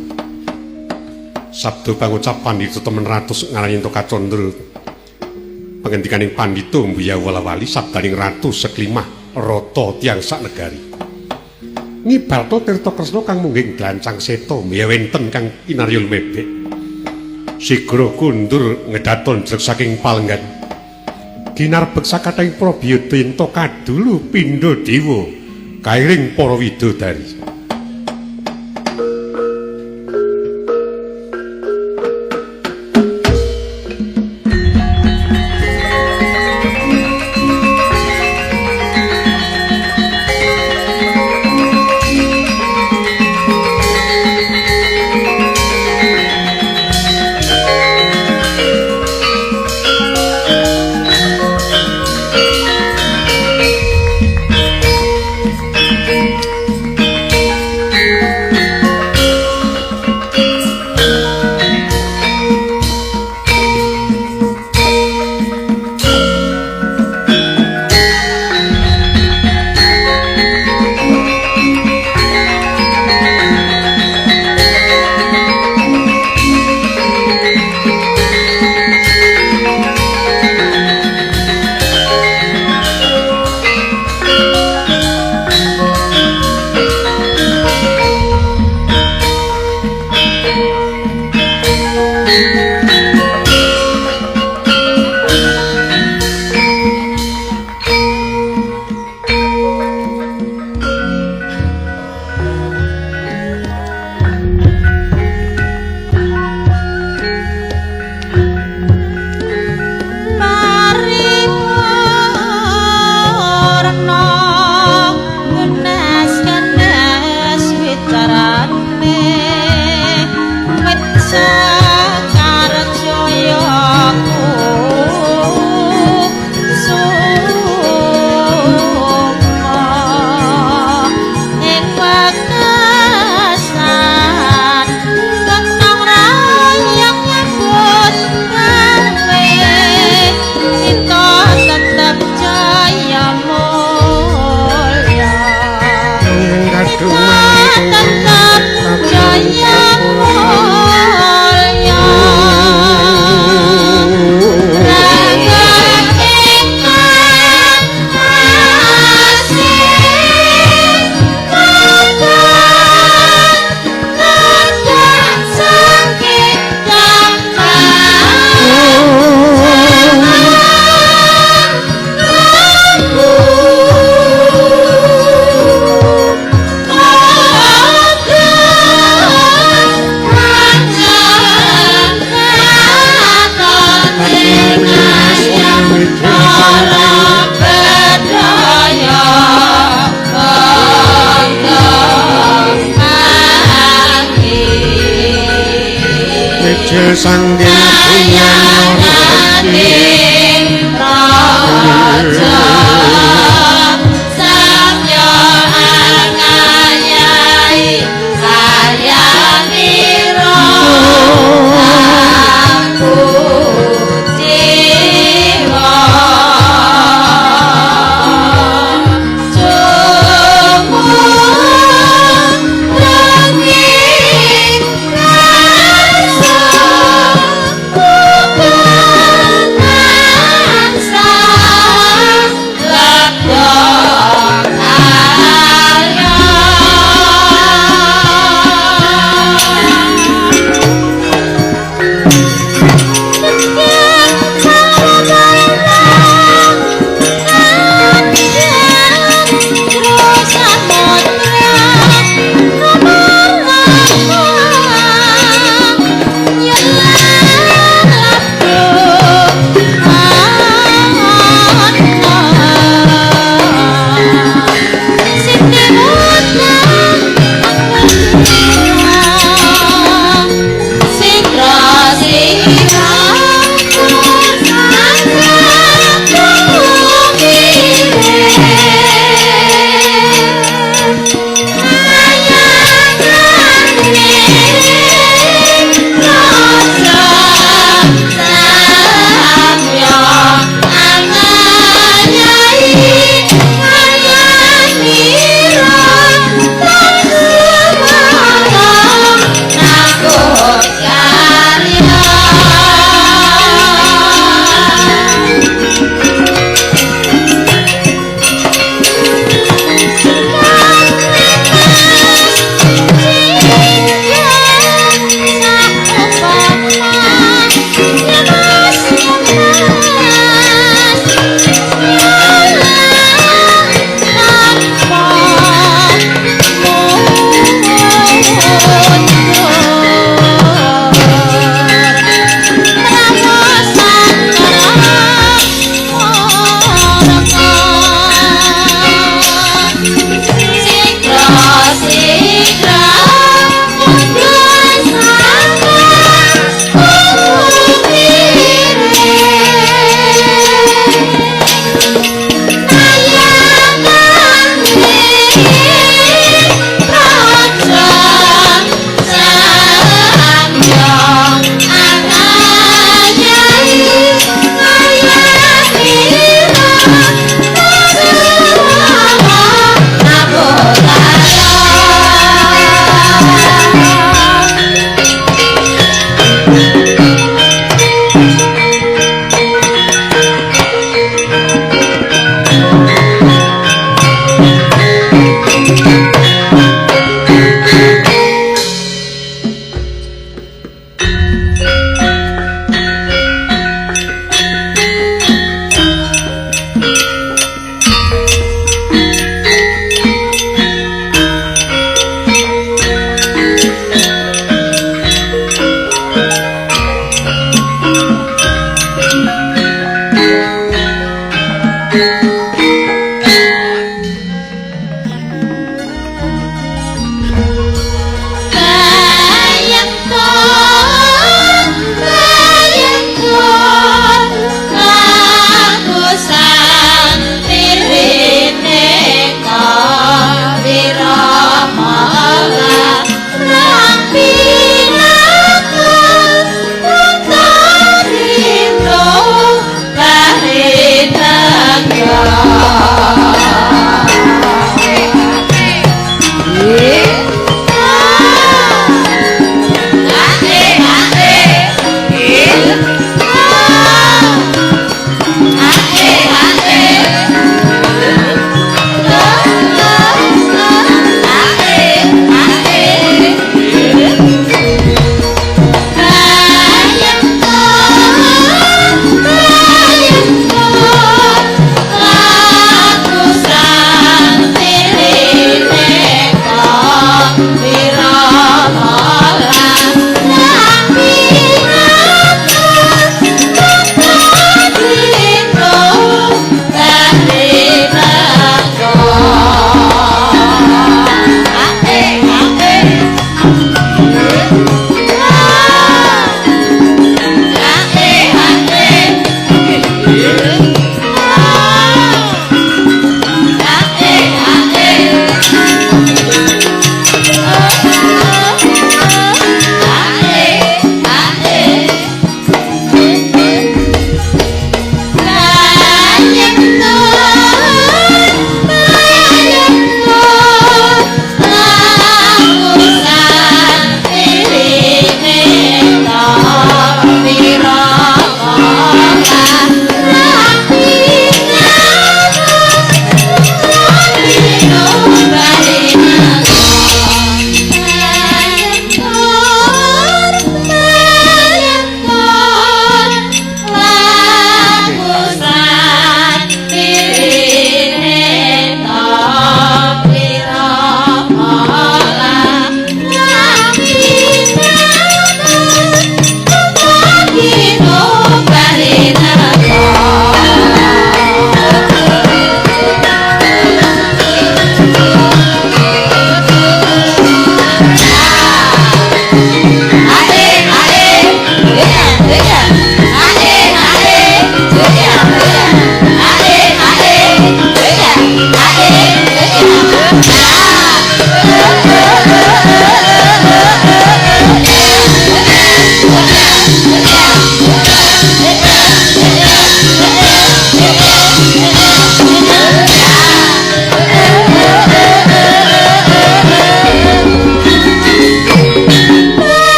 Sabda pangucap Pandhita temen ratus ngarani ento kacandra. Pangendikaning Pandhita mbuya wala-wali sabdaning ratu seklimah rata tiyang sak negari. Ngibalta tirta kresna kang mungging glancang seta mbiya wenten kang kinarya lumebek. Sigra kundur ngedaton jreg saking palenggan. Ginarbek sakathing prabiyata ento kadulu pindha dewa kairing para widodari.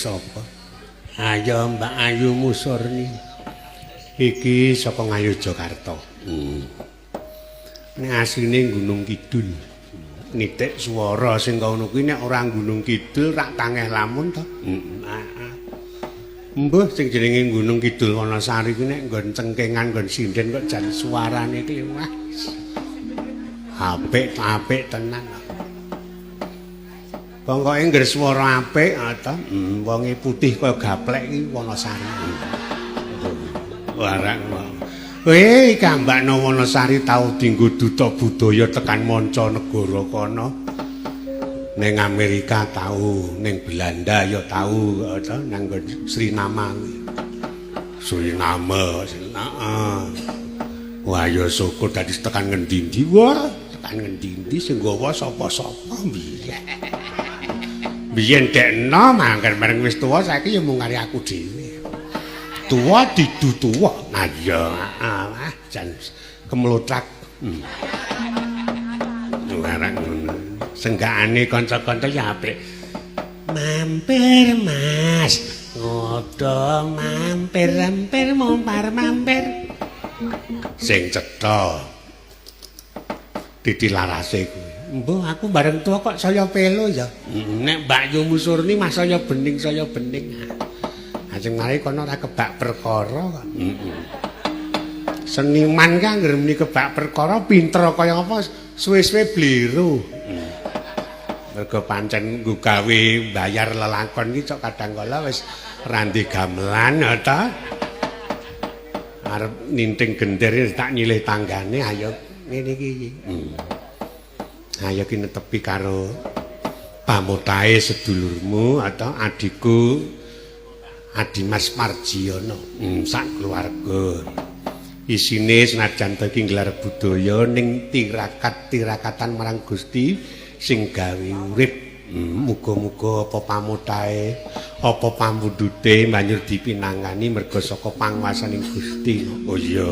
sapa? Ayo Mbak Ayu Musurni. Iki saka Ngayogyakarta. Nek asline Gunung Kidul. Nitik swara sing kono kuwi nek ora Gunung Kidul rak tangeh lamun to. Mbuh sing jenenge Gunung Kidul Wonosari kuwi nek nggon cengkengan nggon sinden kok jan suarane iki wah. Apik tenan. Pokoke ngger swara apik ta. Wonge putih kaya gaplek iki Wonosari. Warang. Kowe kambakno Wonosari tau dienggo duta budaya tekan manca negara kono. Ning Amerika tau, ning Belanda ya tau, nang Srinama. Suriname, heeh. Wah ya syukur dadi tekan ngendi-endi wah, tekan ngendi-endi sing nggawa sapa-sapa biyen. Biyen dekno mangken bareng wis tuwa saiki ya mung kari aku dhewe. Tuwa didu tuwa. Nah iya, jan kemlotrak. Warang ngono. Senggakane kanca-kanca ya apik. Mampir Mas. Ngodo mampir mumpar mampir. Sing cetha. Didilarase kuwi. Mbah aku bareng tua kok saya pelo ya. Nek Mbak Yu Musurni mas saya bening. Ajeng mari kono ora kebak perkara kok. Seniman ki anggere muni kebak perkara pinter kaya apa suwe-suwe bliru. Mergo pancen nggo gawe mbayar lelakon ki cok kadang kala wis randi gamelan ya ta. Arep ninting gender tak nyilih tanggane ayo ngene iki. Ayo ki netepi karo pamutahe sedulurmu atau adikku Adimas Marjiono sak keluarga. Isine senajan to iki nggelar budaya ning tirakatan marang Gusti sing gawe urip. Muga-muga apa pamutahe apa pambudute banjur dipinangani merga saka panguwasaning Gusti. Oh iya.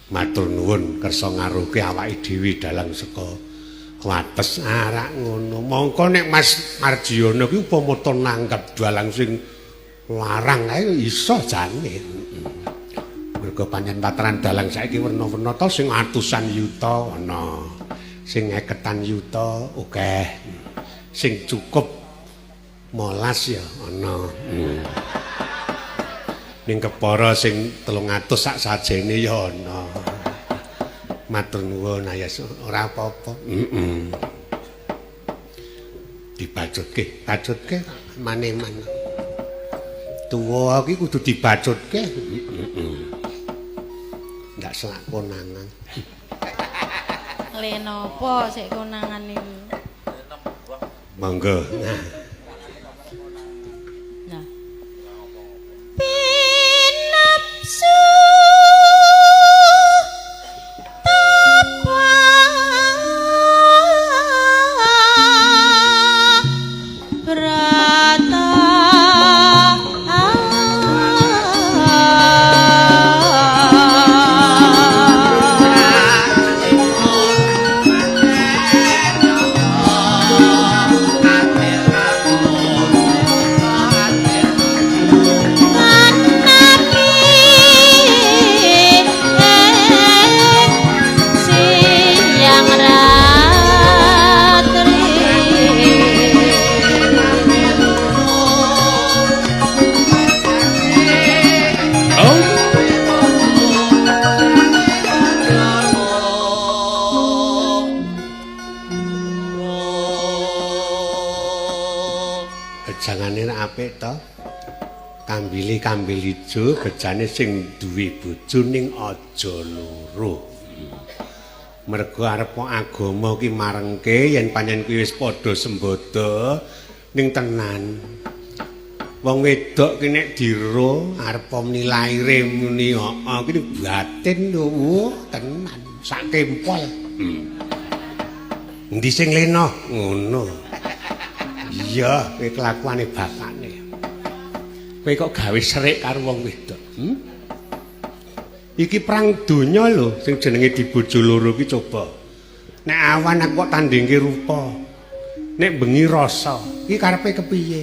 Matur nuwun kersa ngaruhke awake dhewe dalang saka wates arak ngono. Mongko nek Mas Marjiono ki upama to nanggap dalang sing larang ae iso jane. Mergo pancen tataran dalang saiki werna-werna to sing atusan yuta ana. Sing 50 yuta akeh. Sing cukup 12 ya ana. Ning kepara sing 300 sak sajene ya ana. Matur nuwun ayas ora apa-apa. Dibacutke maneman. Tuwa iki kudu dibacutke. Ndak selak konangan. Le napa sik konangan niku? Monggo. Nah. Pinapsu kambil ijo bejane sing duwe bojo ning aja loro. Mergo arep agama ki marengke yen pancen kuwi wis padha sembodo ning tenan. Wong wedok ki nek diro arep muni laire muni heeh ki batin lho tenan sak kempol. Endi sing lena ngono. Iya, kuwi kelakuane bapakne. Kowe kok gawe serik karo wong wedok. Iki perang donya lho sing jenenge dibojo loro ki coba. Nek awan aku kok tandingke rupa. Nek bengi rasa, iki karepe kepiye?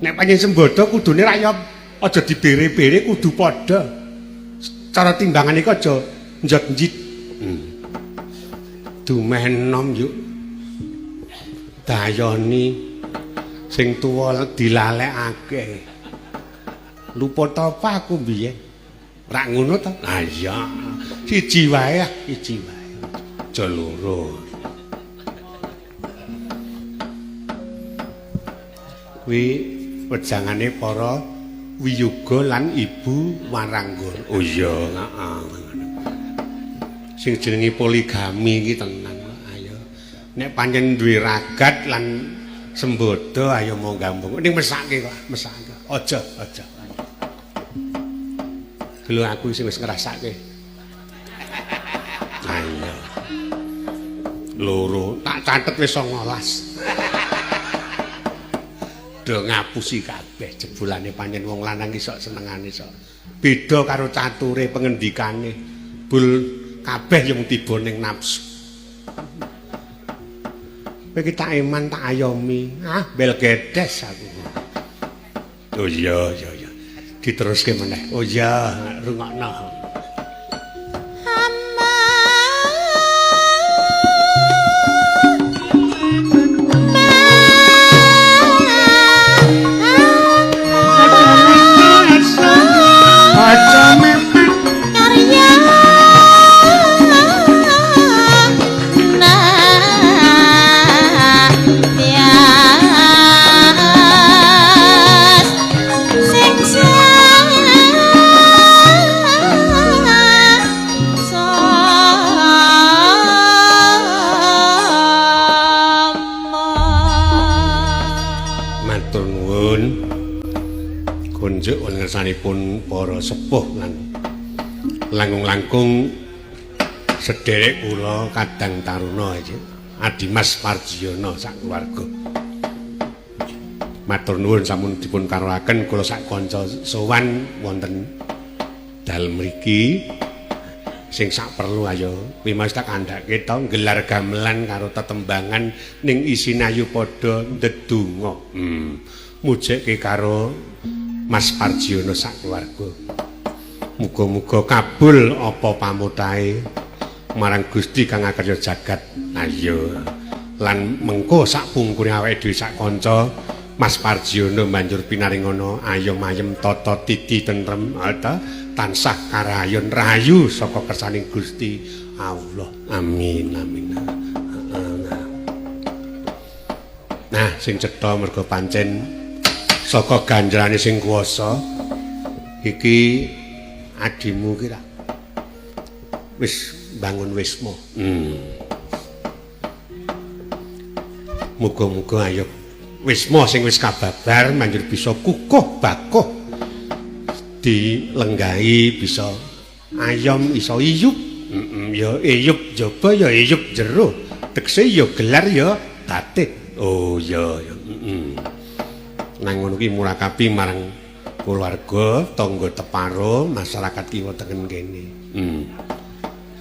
Nek panjen sembodo kudune ra ya aja dibere-bere kudu padha. Cara timbangan iki aja njot-njit. Dumeh enom yuk. Dayoni sing tuwa dilalekake. Lupa ta apa aku biyen? Rak ngono ta? Ah iya. Siji wae, siji wae. Aja loro. Kuwi wejangane para wiyuga lan ibu Waranggon. Oh iya, heeh. Sing jenenge poligami iki tenan. Ayo. Nek pancen duwe ragat lan sembodo ayo monggah-monggah ning mesake kok, mesake. Aja. Lho aku sing wis ngrasake. Ayo. Loro tak catet wis 19. padha ngapusi kabeh jebulane pancen wong lanang iki sok senengane sok. Beda karo cature pengendikane. Bul kabeh yang tiba ning nafsu. Kowe iki tak eman tak ayomi. Ah, bel gedes aku. Oh iya. Diteruske meneh. Oh iya, rungokno. Ngersanipun para sepuh lan langkung-langkung sederek kula kadang taruna iki Adimas Parjiono sak keluarga. Matur nuwun sampun dipun karaokaken kula sak kanca sowan wonten dalem mriki sing sak perlu ayo wimas tak kandhake to gelar gamelan karo tetembangan ning isine ayu padha ndedonga. Mujeke karo Mas Parjiono sak keluarga. Muga-muga kabul apa pamutahe marang Gusti kang akarya jagat. Ayo. Lan mengko sak pungkure awake dhewe sak kanca Mas Parjiono banjur pinaringana ayem-ayem tata titi tentrem tansah karayon rahayu saka kersaning Gusti Allah. Amin. Nah, sing cetha mergo pancen saka ganjarane sing kuwasa iki adimu ki wis bangun wisma. Muga-muga ayo wisma sing wis kababar banjur bisa kukuh bakuh dilenggahi bisa ayom iso iyup. Ya iyup jaba ya iyup jero tekse ya gelar ya batik. Oh ya. Nang ngono ki murakabi marang keluarga, tangga teparo, masyarakat kiwa tengen kene.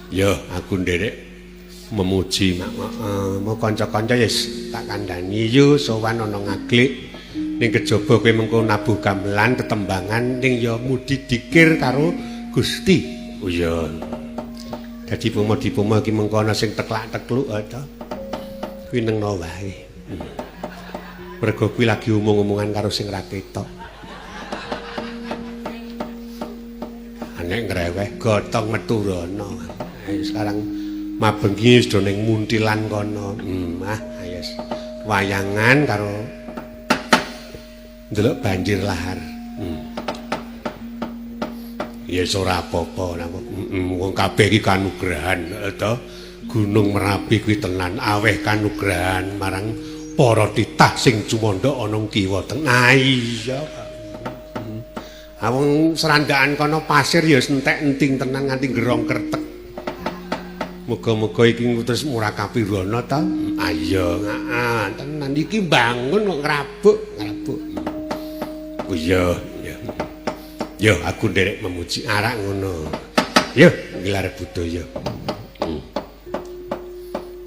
Ya, aku nderek memuji mau kanca-kanca yes tak kandhani yo sowan ana ngaglik ning kejaba kowe mengko nabuh gamelan tetembangan ning ya mudi dikir karo Gusti. Oh iya. Dadi pomo-dipomo iki mengko ana sing teklak-tekluk ta. Kuwi nengno wae. Mergo kuwi lagi omong-omongan karo sing ra ketok. Anek ngreweh gotong metu rono. Sekarang mabengi sudah ning muntilan kono. Ayo wayangan karo ndelok banjir lahar. Ya ora apa-apa wong kabeh iki kanugrahan to. Gunung Merapi kuwi tenan aweh kanugrahan marang para titah sing cumandha ana kiwa tengah. Iya. Wong serandakan kono pasir ya entek enting tenan nganti gerong kertek. Muga-muga iki terus murakabi rono ta. Ayo, tenan iki bangun kok ngrabuk. Oh iya, ya. Yo aku nderek memuji arak ngono. Yo gelar budaya.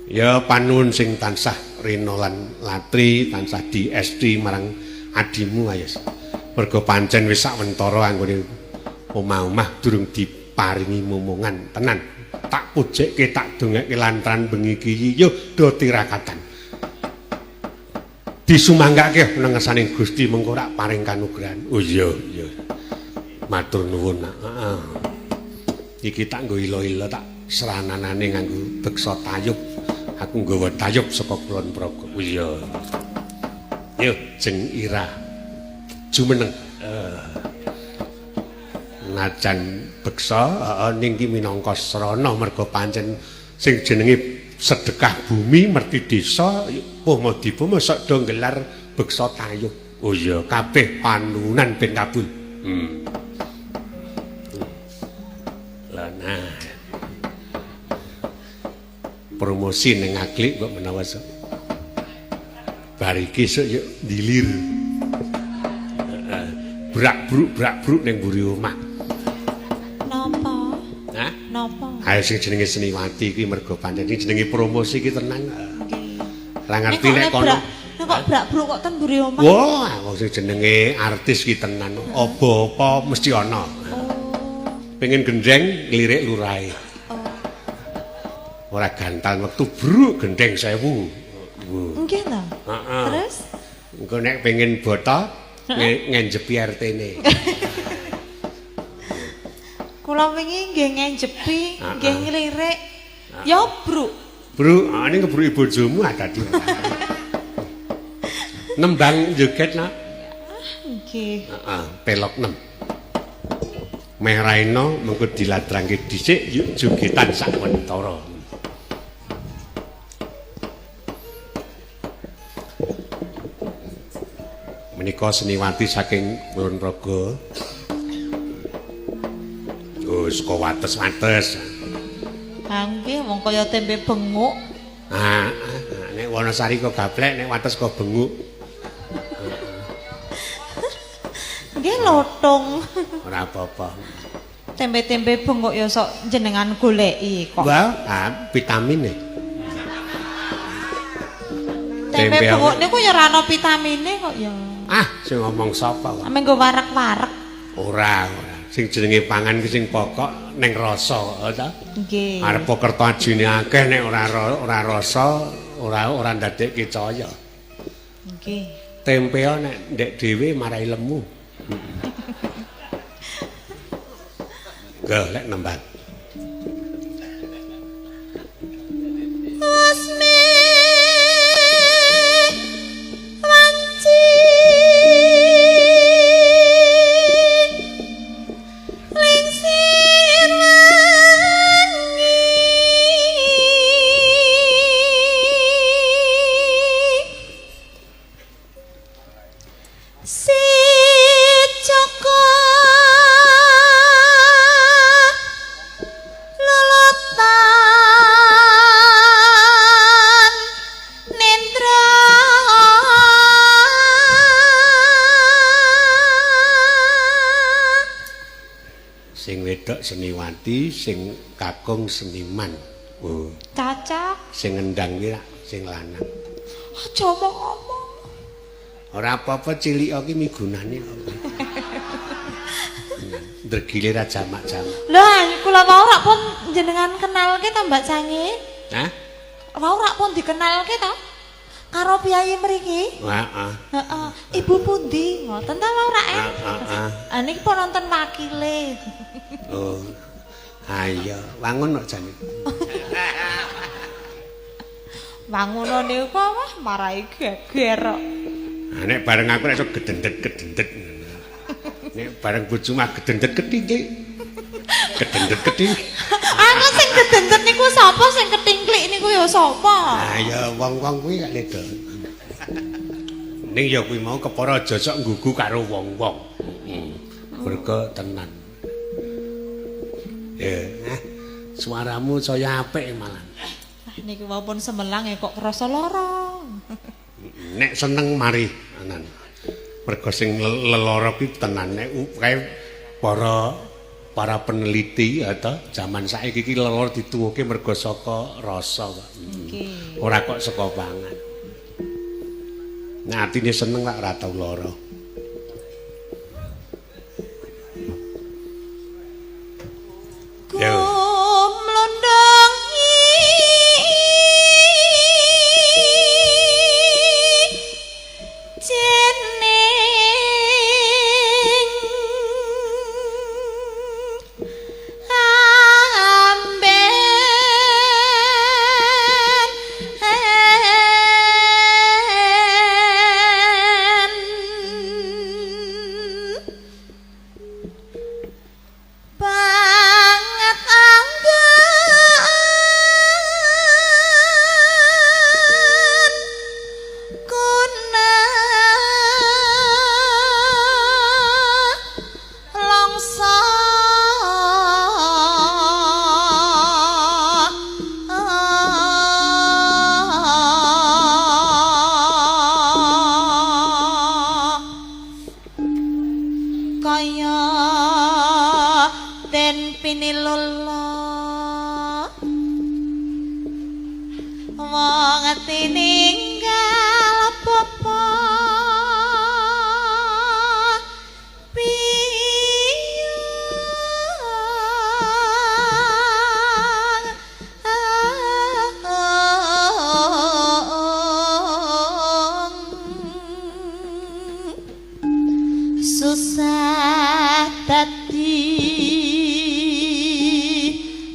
Ya panuwun sing tansah rena lan latri, tansah diesti marang adimu ayo. Mergo pancen wis sawentara anggone omah-omah durung diparingi momongan tenan. Tak pujekke tak dongeke lantaran bengi iki yo do tirakatan. Disumanggake nang ngersaning Gusti mengko rak paring kanugrahan. Oh iya. Matur nuwun. Heeh. Iki tak nggo ilo-ilo tak serananane nganggo beksa tayub. Aku nggawa tayub saka Kulon Progo. Oh iya. Yo jeng ira. Jumeneng. Najan beksa ning ki minangka srana merga pancen sing jenenge sedekah bumi merti desa pomo-dipomo sok do gelar beksa tayub. Oh iya, kabeh panunan ben kabul. Lah nah. Promosi ning Aglik kok menawa sok. Bar iki sok yo dilir. brak-bruk ning mburi omah. Napa? Hah? Napa? Ayo sing jenenge Seniwati kuwi mergo pancen jenenge promosi iki tenan. Nggih. Ra ngerti nek kono. Nek kok brak-bruk kok ten mburi omah? Wah, wong sing jenenge artis ki tenan. Apa-apa mesti ana. Oh. Pengen gendeng ngelirik lurahe. Oh. Ora gantal wektu bruk gendeng 1000. Nggih ta? Heeh. Terus? Engko nek pengen boto ngenjepi RT-ne. Kula wingi nggih ngenjepi, nggih ngelirik. Ya bruk. Bro, ini ngebruki bojomu dadi. Nembang joget nak. Nggih. Heeh, pelok 6. Meh raino mengko diladrangke dhisik yuk jogetan sawentara. Menika Seniwati saking Kulon Progo. Oh, saka wates-wates. Ha nggih wong kaya tempe benguk. Nek Wonosari kok gaplek, nek wates kok benguk. Nggih lotung. Ora apa-apa. Tempe-tempe benguk ya sok jenengan goleki kok. Wah, vitamin nih. Tempe benguk niku ya ora ana vitamine kok ya. Sing ngomong sapa kok? Ame nggo warek-warek. Ora. Sing jenenge pangan ki sing pokok ning rasa ta. Nggih. Arep kerto ajine akeh nek ora rasa, ora ndadekke caya. Nggih. Tempe nek ndek dhewe marai lemu. Golek nembang. Seniwati sing kakung seniman. Oh. Cacak. Sing ngendang ki sing lanang. Aja omong-omong. Ora apa-apa cilik iki migunane. Ndregile ra jamak-jamak. Lah, kula wau rak pun jenengan kenalke ta Mbak Sange? Hah? Wau rak pun dikenalke ta? Karo piyayi mriki? Heeh. Heeh. Ibu pundi? Ngoten ta wau rak? Heeh. Niki pun nonton wakile. Oh. Ayo, wangun kok jane. Wangono niku wah marai geger kok. Nek bareng aku nek iso gedendet-gedendet. Nek bareng bojomu gedendet ketingklik. Gedendet ketingklik. Aku sing gedendet niku sapa sing ketingklik niku ya sapa? Ya wong-wong kuwi gak leda. Ning ya kuwi mau kepara aja sok nggugu karo wong-wong. Mergo tenan. Suaramu saya apik malah. Niki wau semelang ya kok krasa lara. Nek seneng mari anan. Mergo sing lelara kuwi tenan nek kae para peneliti atau zaman saiki iki lelara dituwuhke mergo saka rasa kok. Nggih. Ora kok saka pangan. Nek atine seneng lak ora tau lara. tininggal popo susah dadi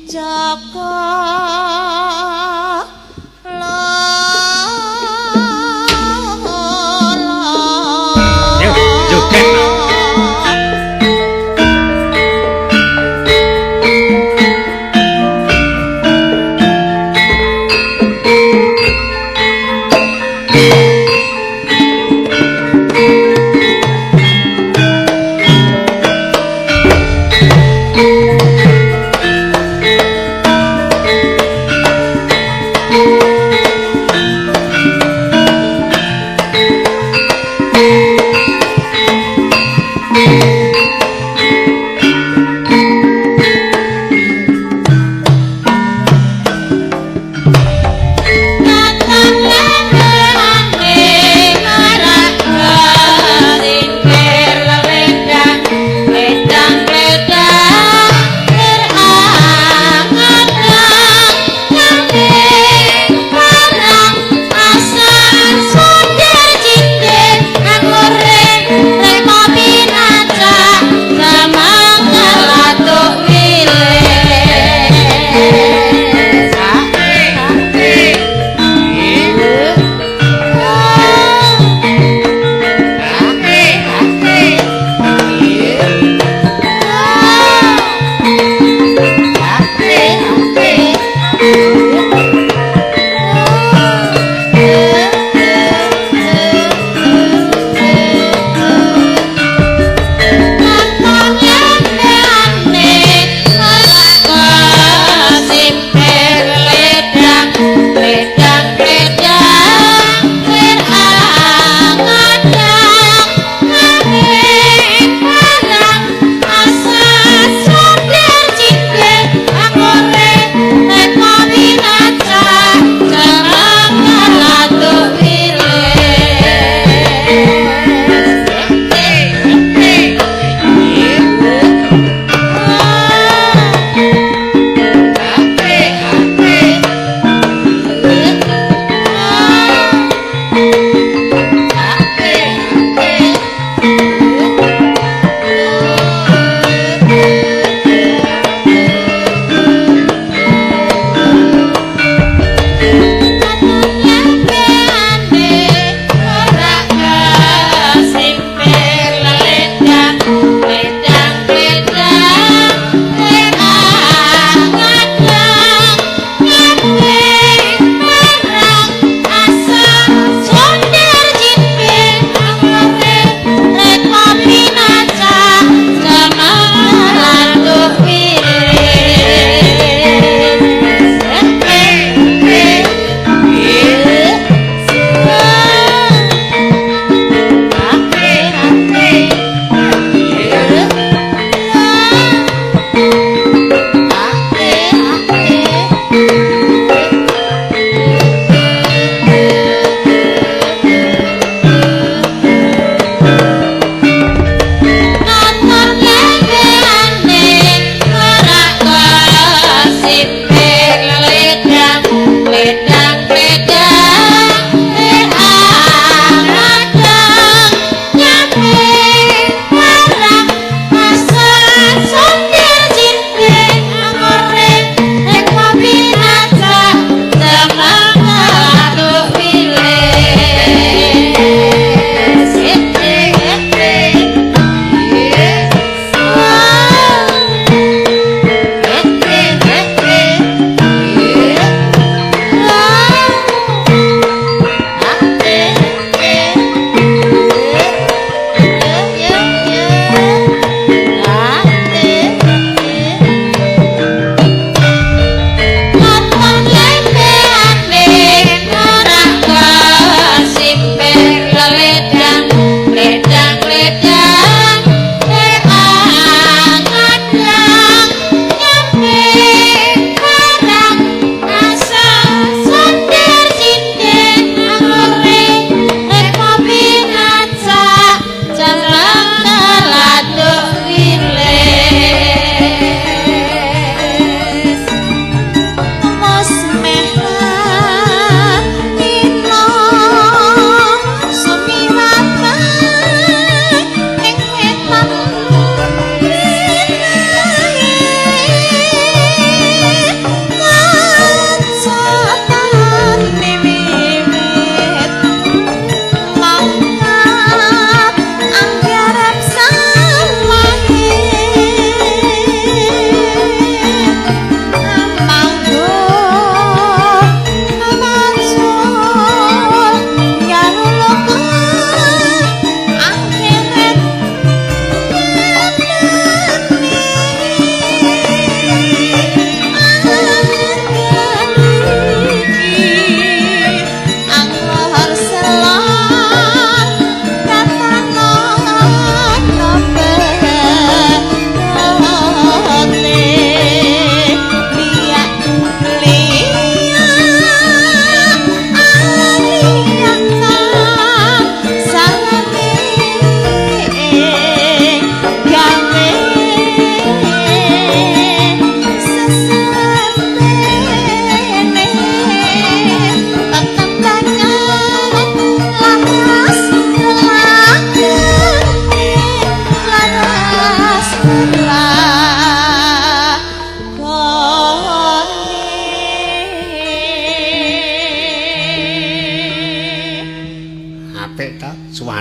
Joko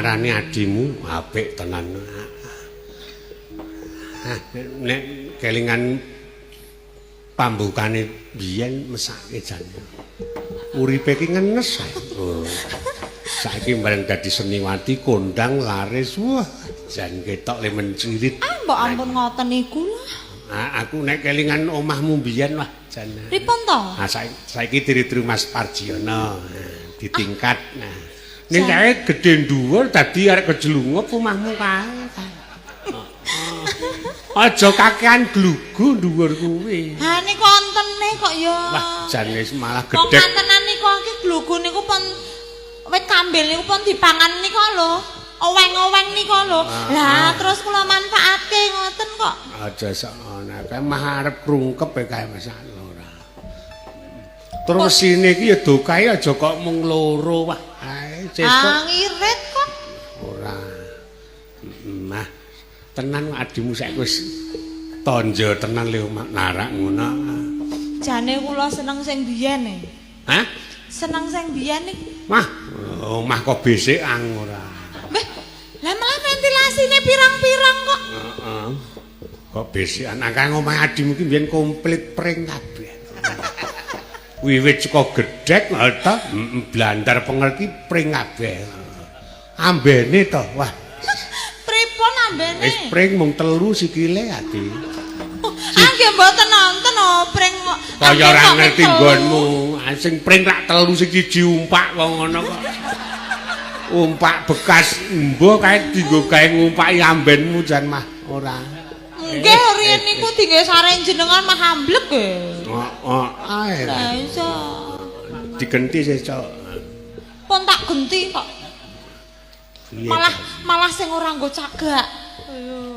ngarani adimu apik tenan. Nek kelingan pambukane biyen mesake jan. Uripe ki ngenes. Oh. Saiki bareng dadi seniwati kondang laris. Wah, jan ketok le mencirit. Mbok ampun ngoten niku lah. Aku nek kelingan omahmu biyen wah jan. Pripun to? Saiki diri-diri Mas Parjiono ditingkat. Nah, ning kae gedhe dhuwur dadi arek kejelunguk omahmu kae. Aja kakean glugu dhuwur kuwi. Ha niku ontene kok ya. Wah, jan wis malah Kok gedhe. kantenan niku iki glugu niku pun wit kambil niku pun dipangan niku lho. Oweng-oweng niku lho. Lah terus kula manfaatke ngoten kok. Aja sakmono kae mah arep krungkep kae Mas ora. Terus sini iki ya dokae aja kok mung loro wah. Ae sesuk Ngirit kok. ora. Mah tenan adimu saiki wis tonjo tenan le narak ngono. Jane kula seneng sing biyen e. Hah? Seneng sing biyen niku. Mah omah kok besekan ora. Mbah, lah malah ventilasine pirang-pirang kok. Heeh. Kok besekan akang omah adimu ki biyen komplit pring kabeh. Wiwit saka gedhek ta blandar pengel ki pring kabeh. Ambene to, wah. Pripun ambene? Wis pring mung 3 sikile ati. Nggih mboten nonton pring kok. Kaya ora ngerti nggonmu. Sing pring rak 3 siji umpak wong ngono kok. Umpak bekas mbuh kae dienggo gawe ngumpaki ambenmu jan mah ora. Nggih riyen niku dinggo sareng jenengan mah amblek e. Ae. Lah iso. Digenti sesuk. Pun tak genti kok. Malah sing ora nggo cagak.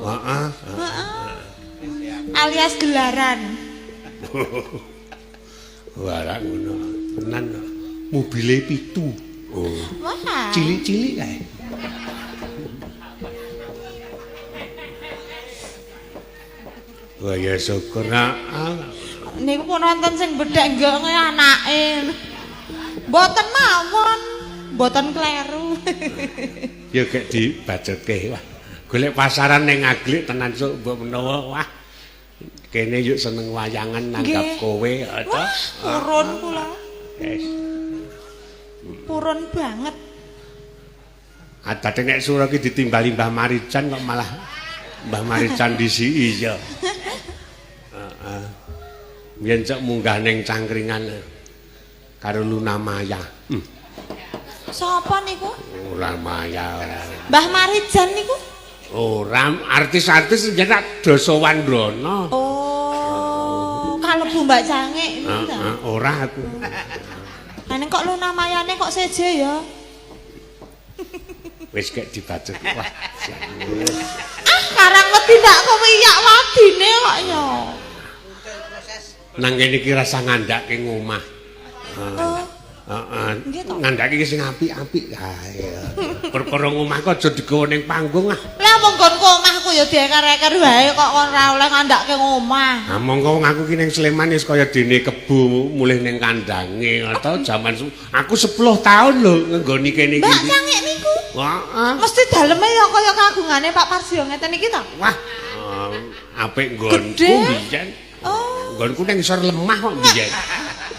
Heeh. Alias gelaran. Ora ngono. Tenan. Mobile 7. Oh. Wah. Cilik-cilik kae. Wah ya syukur Niku pun nonton sing bedhek nggone anake. Mboten mawon, mboten kleru. Ya gek dibajutke wah. Golek pasaran ning Aglik tenan sok mbok menawa wah. Kene yuk seneng wayangan nanggap kowe ta. Purun kula. Yes. Purun banget. Adate nek sura ki ditimbali Mbah Marican kok malah Mbah Marican disiki ya. Heeh. Yen cek munggah ning cangkringan karo Luna Maya. Sapa niku? Ora Maya ora. Mbah Marijan niku? Ora artis-artis jeneng Dasawandrana. Oh, kalebu Mbak Cangik niku ta? Ora aku. Lah ning kok Luna Mayane kok seje ya? Wis gek dibacut. Wah. Karang wedi ndak kewiyak wadine kok ya. Nang kene iki rasa ngandhake ngomah. Heeh. Ngandhake iki sing apik-apik kae. Perkara ngomah kok aja digawa ning panggung ah. Lah monggo omahku ya dieker-eker wae kok ora oleh ngandhake ngomah. Ah monggo wong aku ki ning Sleman wis kaya dene kebo mulih ning kandange ta jaman aku 10 taun lho nggoni kene iki. Mbak Cangik niku. Heeh. Mesti daleme ya kaya kagungane Pak Parsio ngeten iki ta? Wah. Apik nggonku biyen. Oh. Nggonku ning isor lemah kok biyen.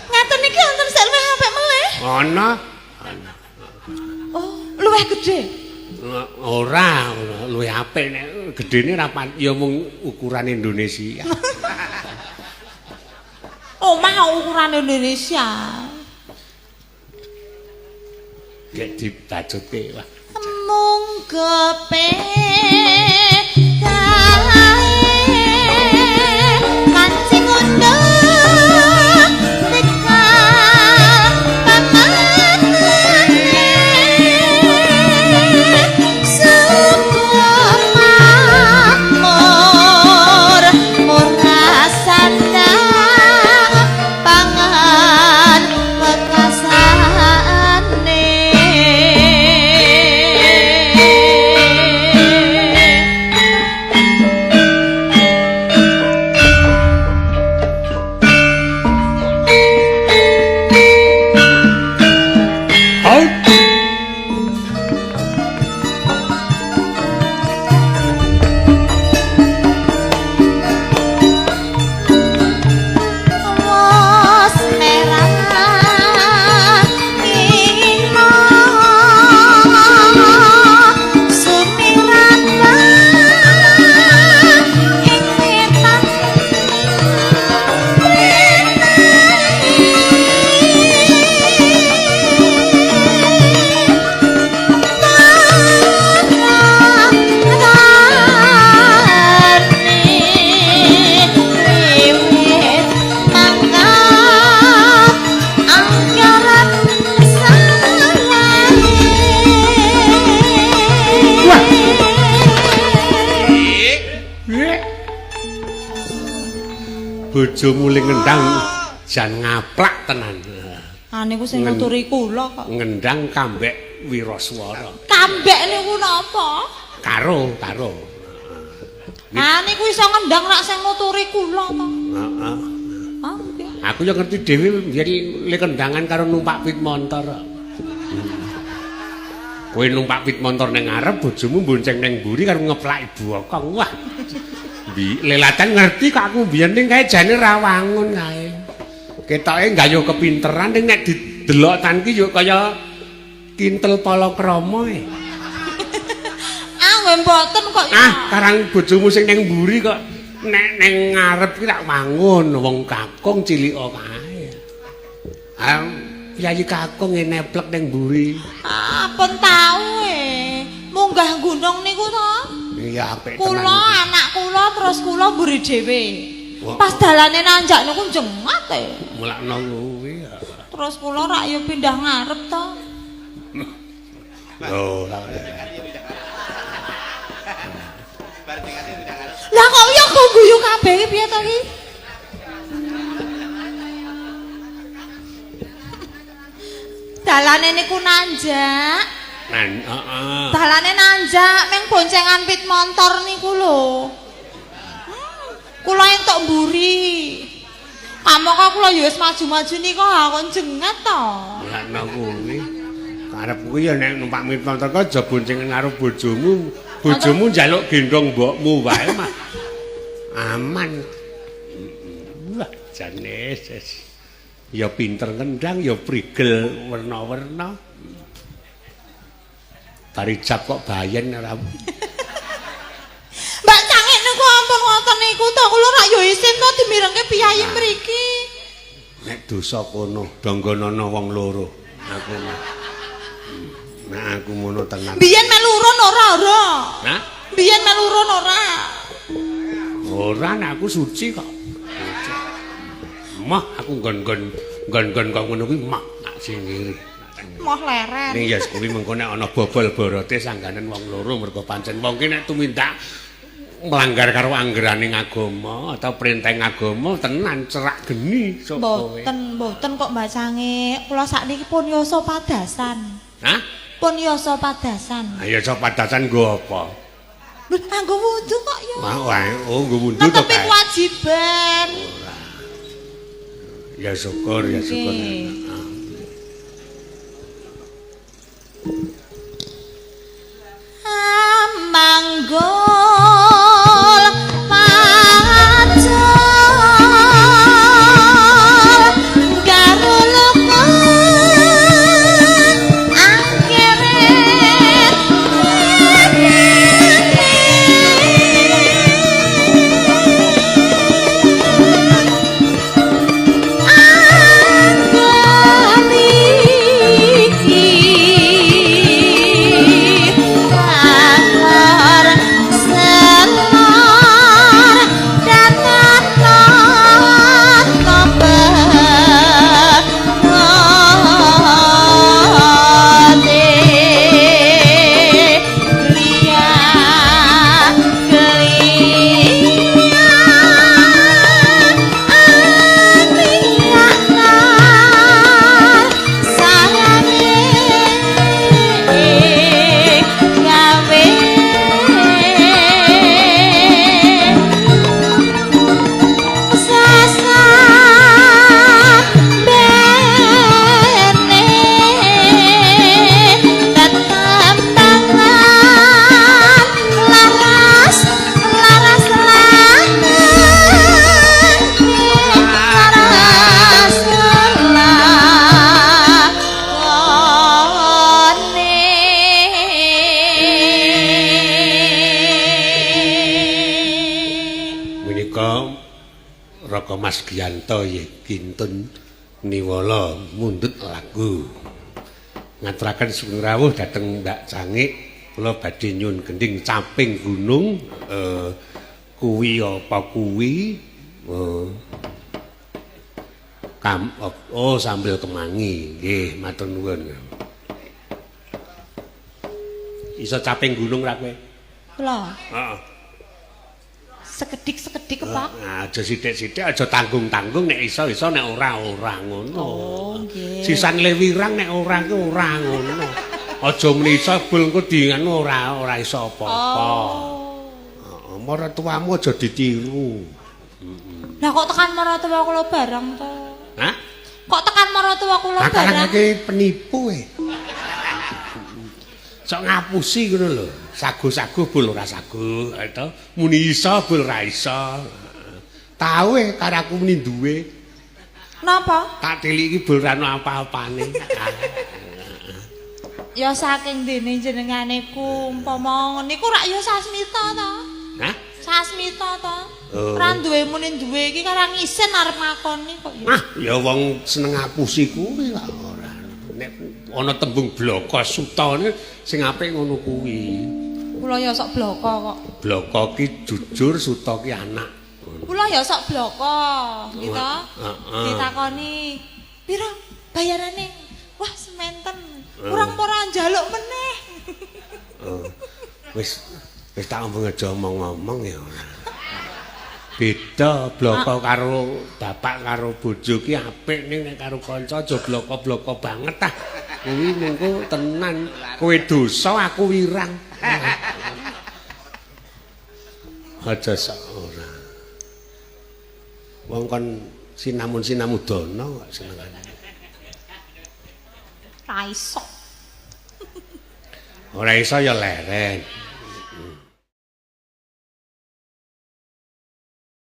Ngeten iki wonten sik luwih apik meleh. Ana. Oh, luwih gedhe. Ora, luwih apik nek gedene ra ya mung ukuran Indonesia. Omah ukuran Indonesia. Gek dibajutke wah. Mung kepe kancing undang tekan pamane syukur makmur murah sandang pangan wekasane bojomu ling ngendang jan ngaplak tenan. Ah niku sing nuturi kula kok. Ngendang kambek Wiraswara. Kambek niku napa? Karo. Ah niku iso ngendang rak sing nuturi kula to. Heeh. Ah nggih. Aku yo ngerti dhewe biyen le kendangan karo numpak pit motor. Kowe numpak pit motor ning ngarep, bojomu bonceng ning mburi karo ngeplaki bokong. Wah. Lelatan ngerti kok aku biyen ning kae jane ra wangun kae. Ketoke gayo kepinteran ning nek didelok tan ki yo kaya kintel palakrama e. Ah nggih mboten kok. Ah, karang bojomu sing ning mburi kok nek ning ngarep ki tak wangun wong kakung cilika kae. Ah, Yayi kakung neplek ning mburi. Ah, pun tau munggah gunung niku to. Iya apik tenan. Kula anak kula terus kula mburi dhewe. Pas dalane nanjak niku jengat Mulakno kuwi. Terus kula rak yo pindah ngarep to. Loh, Lah kok yo guyu kabeh iki piye to iki? Dalane niku nanjak. heeh. Dalane nanjak meng boncengan pit motor niku lho. Kula entuk mburi. Kamangka kula ya wis maju-maju nika kon jengat to. Mulakno kuwi. Karep kuwi ya nek numpak pit motor kok aja boncengan karo bojomu. Bojomu njaluk gendong mbokmu wae mah. Aman. Wah, jane ya pinter ngendang ya prigel werna-werna. Tarijab kok bayen ora. Mbak Cangik niku ampun ngoten niku to kula rak yo isin to dimirengke piyayi mriki. Nek dosa kono donggonono wong loro. Aku Nah aku ngono tenan. Biyen melu urun ora? Hah? Biyen melu urun ora? Ora nek aku suci kok. Mah aku nggon-nggon kok ngono kuwi mak tak singiri. Moh leren. Ning ya kuwi mengko nek ana bobol borote sangganen wong loro mergo pancen wong ki nek tumindak melanggar karo anggeraning agama atau perintah agama tenan cerak geni sok kowe. Mboten kok Mbak Cangik. Kula sakniki pun yasa padasan. Hah? Pun yasa padasan. Ha ya sok padasan nggo apa? Lho, anggo wudu kok ya. Wae, oh nggo wudu to Netepi kae. kewajiban. Ya syukur, ya syukur. Manggol pacul karo lekon akhire Raka Mas Giyanto Kintun Niwala mundhut lagu. Ngaturaken sugeng rawuh dhateng Mbak Cangik, kula badhe nyuwun gending caping gunung kuwi apa kuwi? Sambil kemangi. Nggih, matur nuwun. Iso caping gunung ra kowe? Lho. Heeh. sekedik Pak. Aja sithik-sithik aja tanggung-tanggung nek iso-iso nek ora ngono. Oh, nggih. Sisan lewirang nek ora ki ora ngono. Aja muni iso bul engko dingan ora iso apa-apa. Heeh, maratuwamu aja ditiru. Lah kok tekan maratuwa kula barang to? Hah? Kok tekan maratuwa kula barang? Makalane penipu Sok ngapusi ngono lho. Sagu-sagu bul ora sagu, to. Muni iso bul ora iso. Tau karo aku muni duwe. Napa? Tak tilik iki bul ra ono apa-apane. Ya saking dene jenengane ku umpama niku rak ya sasmita to. Hah? Sasmita to. Oh. Ora duwe muni duwe iki karo ngisen arep ngakoni kok ya. Ah, ya wong seneng ngapusi kuwi kok ora. Nek ana tembung bloko sutane sing apik ngono kuwi. Kula ya sok bloko kok. Bloko ki jujur, suta ki anak. Kula ya sok bloko, gitu. Heeh. Ditakoni, "Piro bayarane?" Wah, sementen. Kurang ora njaluk meneh. Wis tak omong aja omong-omong ya ora. Beda bloko karo bapak karo bojo ki apik ning nek karo kanca aja bloko-bloko banget ah. Kuwi mengko tenan kowe dosa aku wirang. Aja sak ora. Wong kon sinamun dono kok senengane. Ra iso. Ora iso ya leren.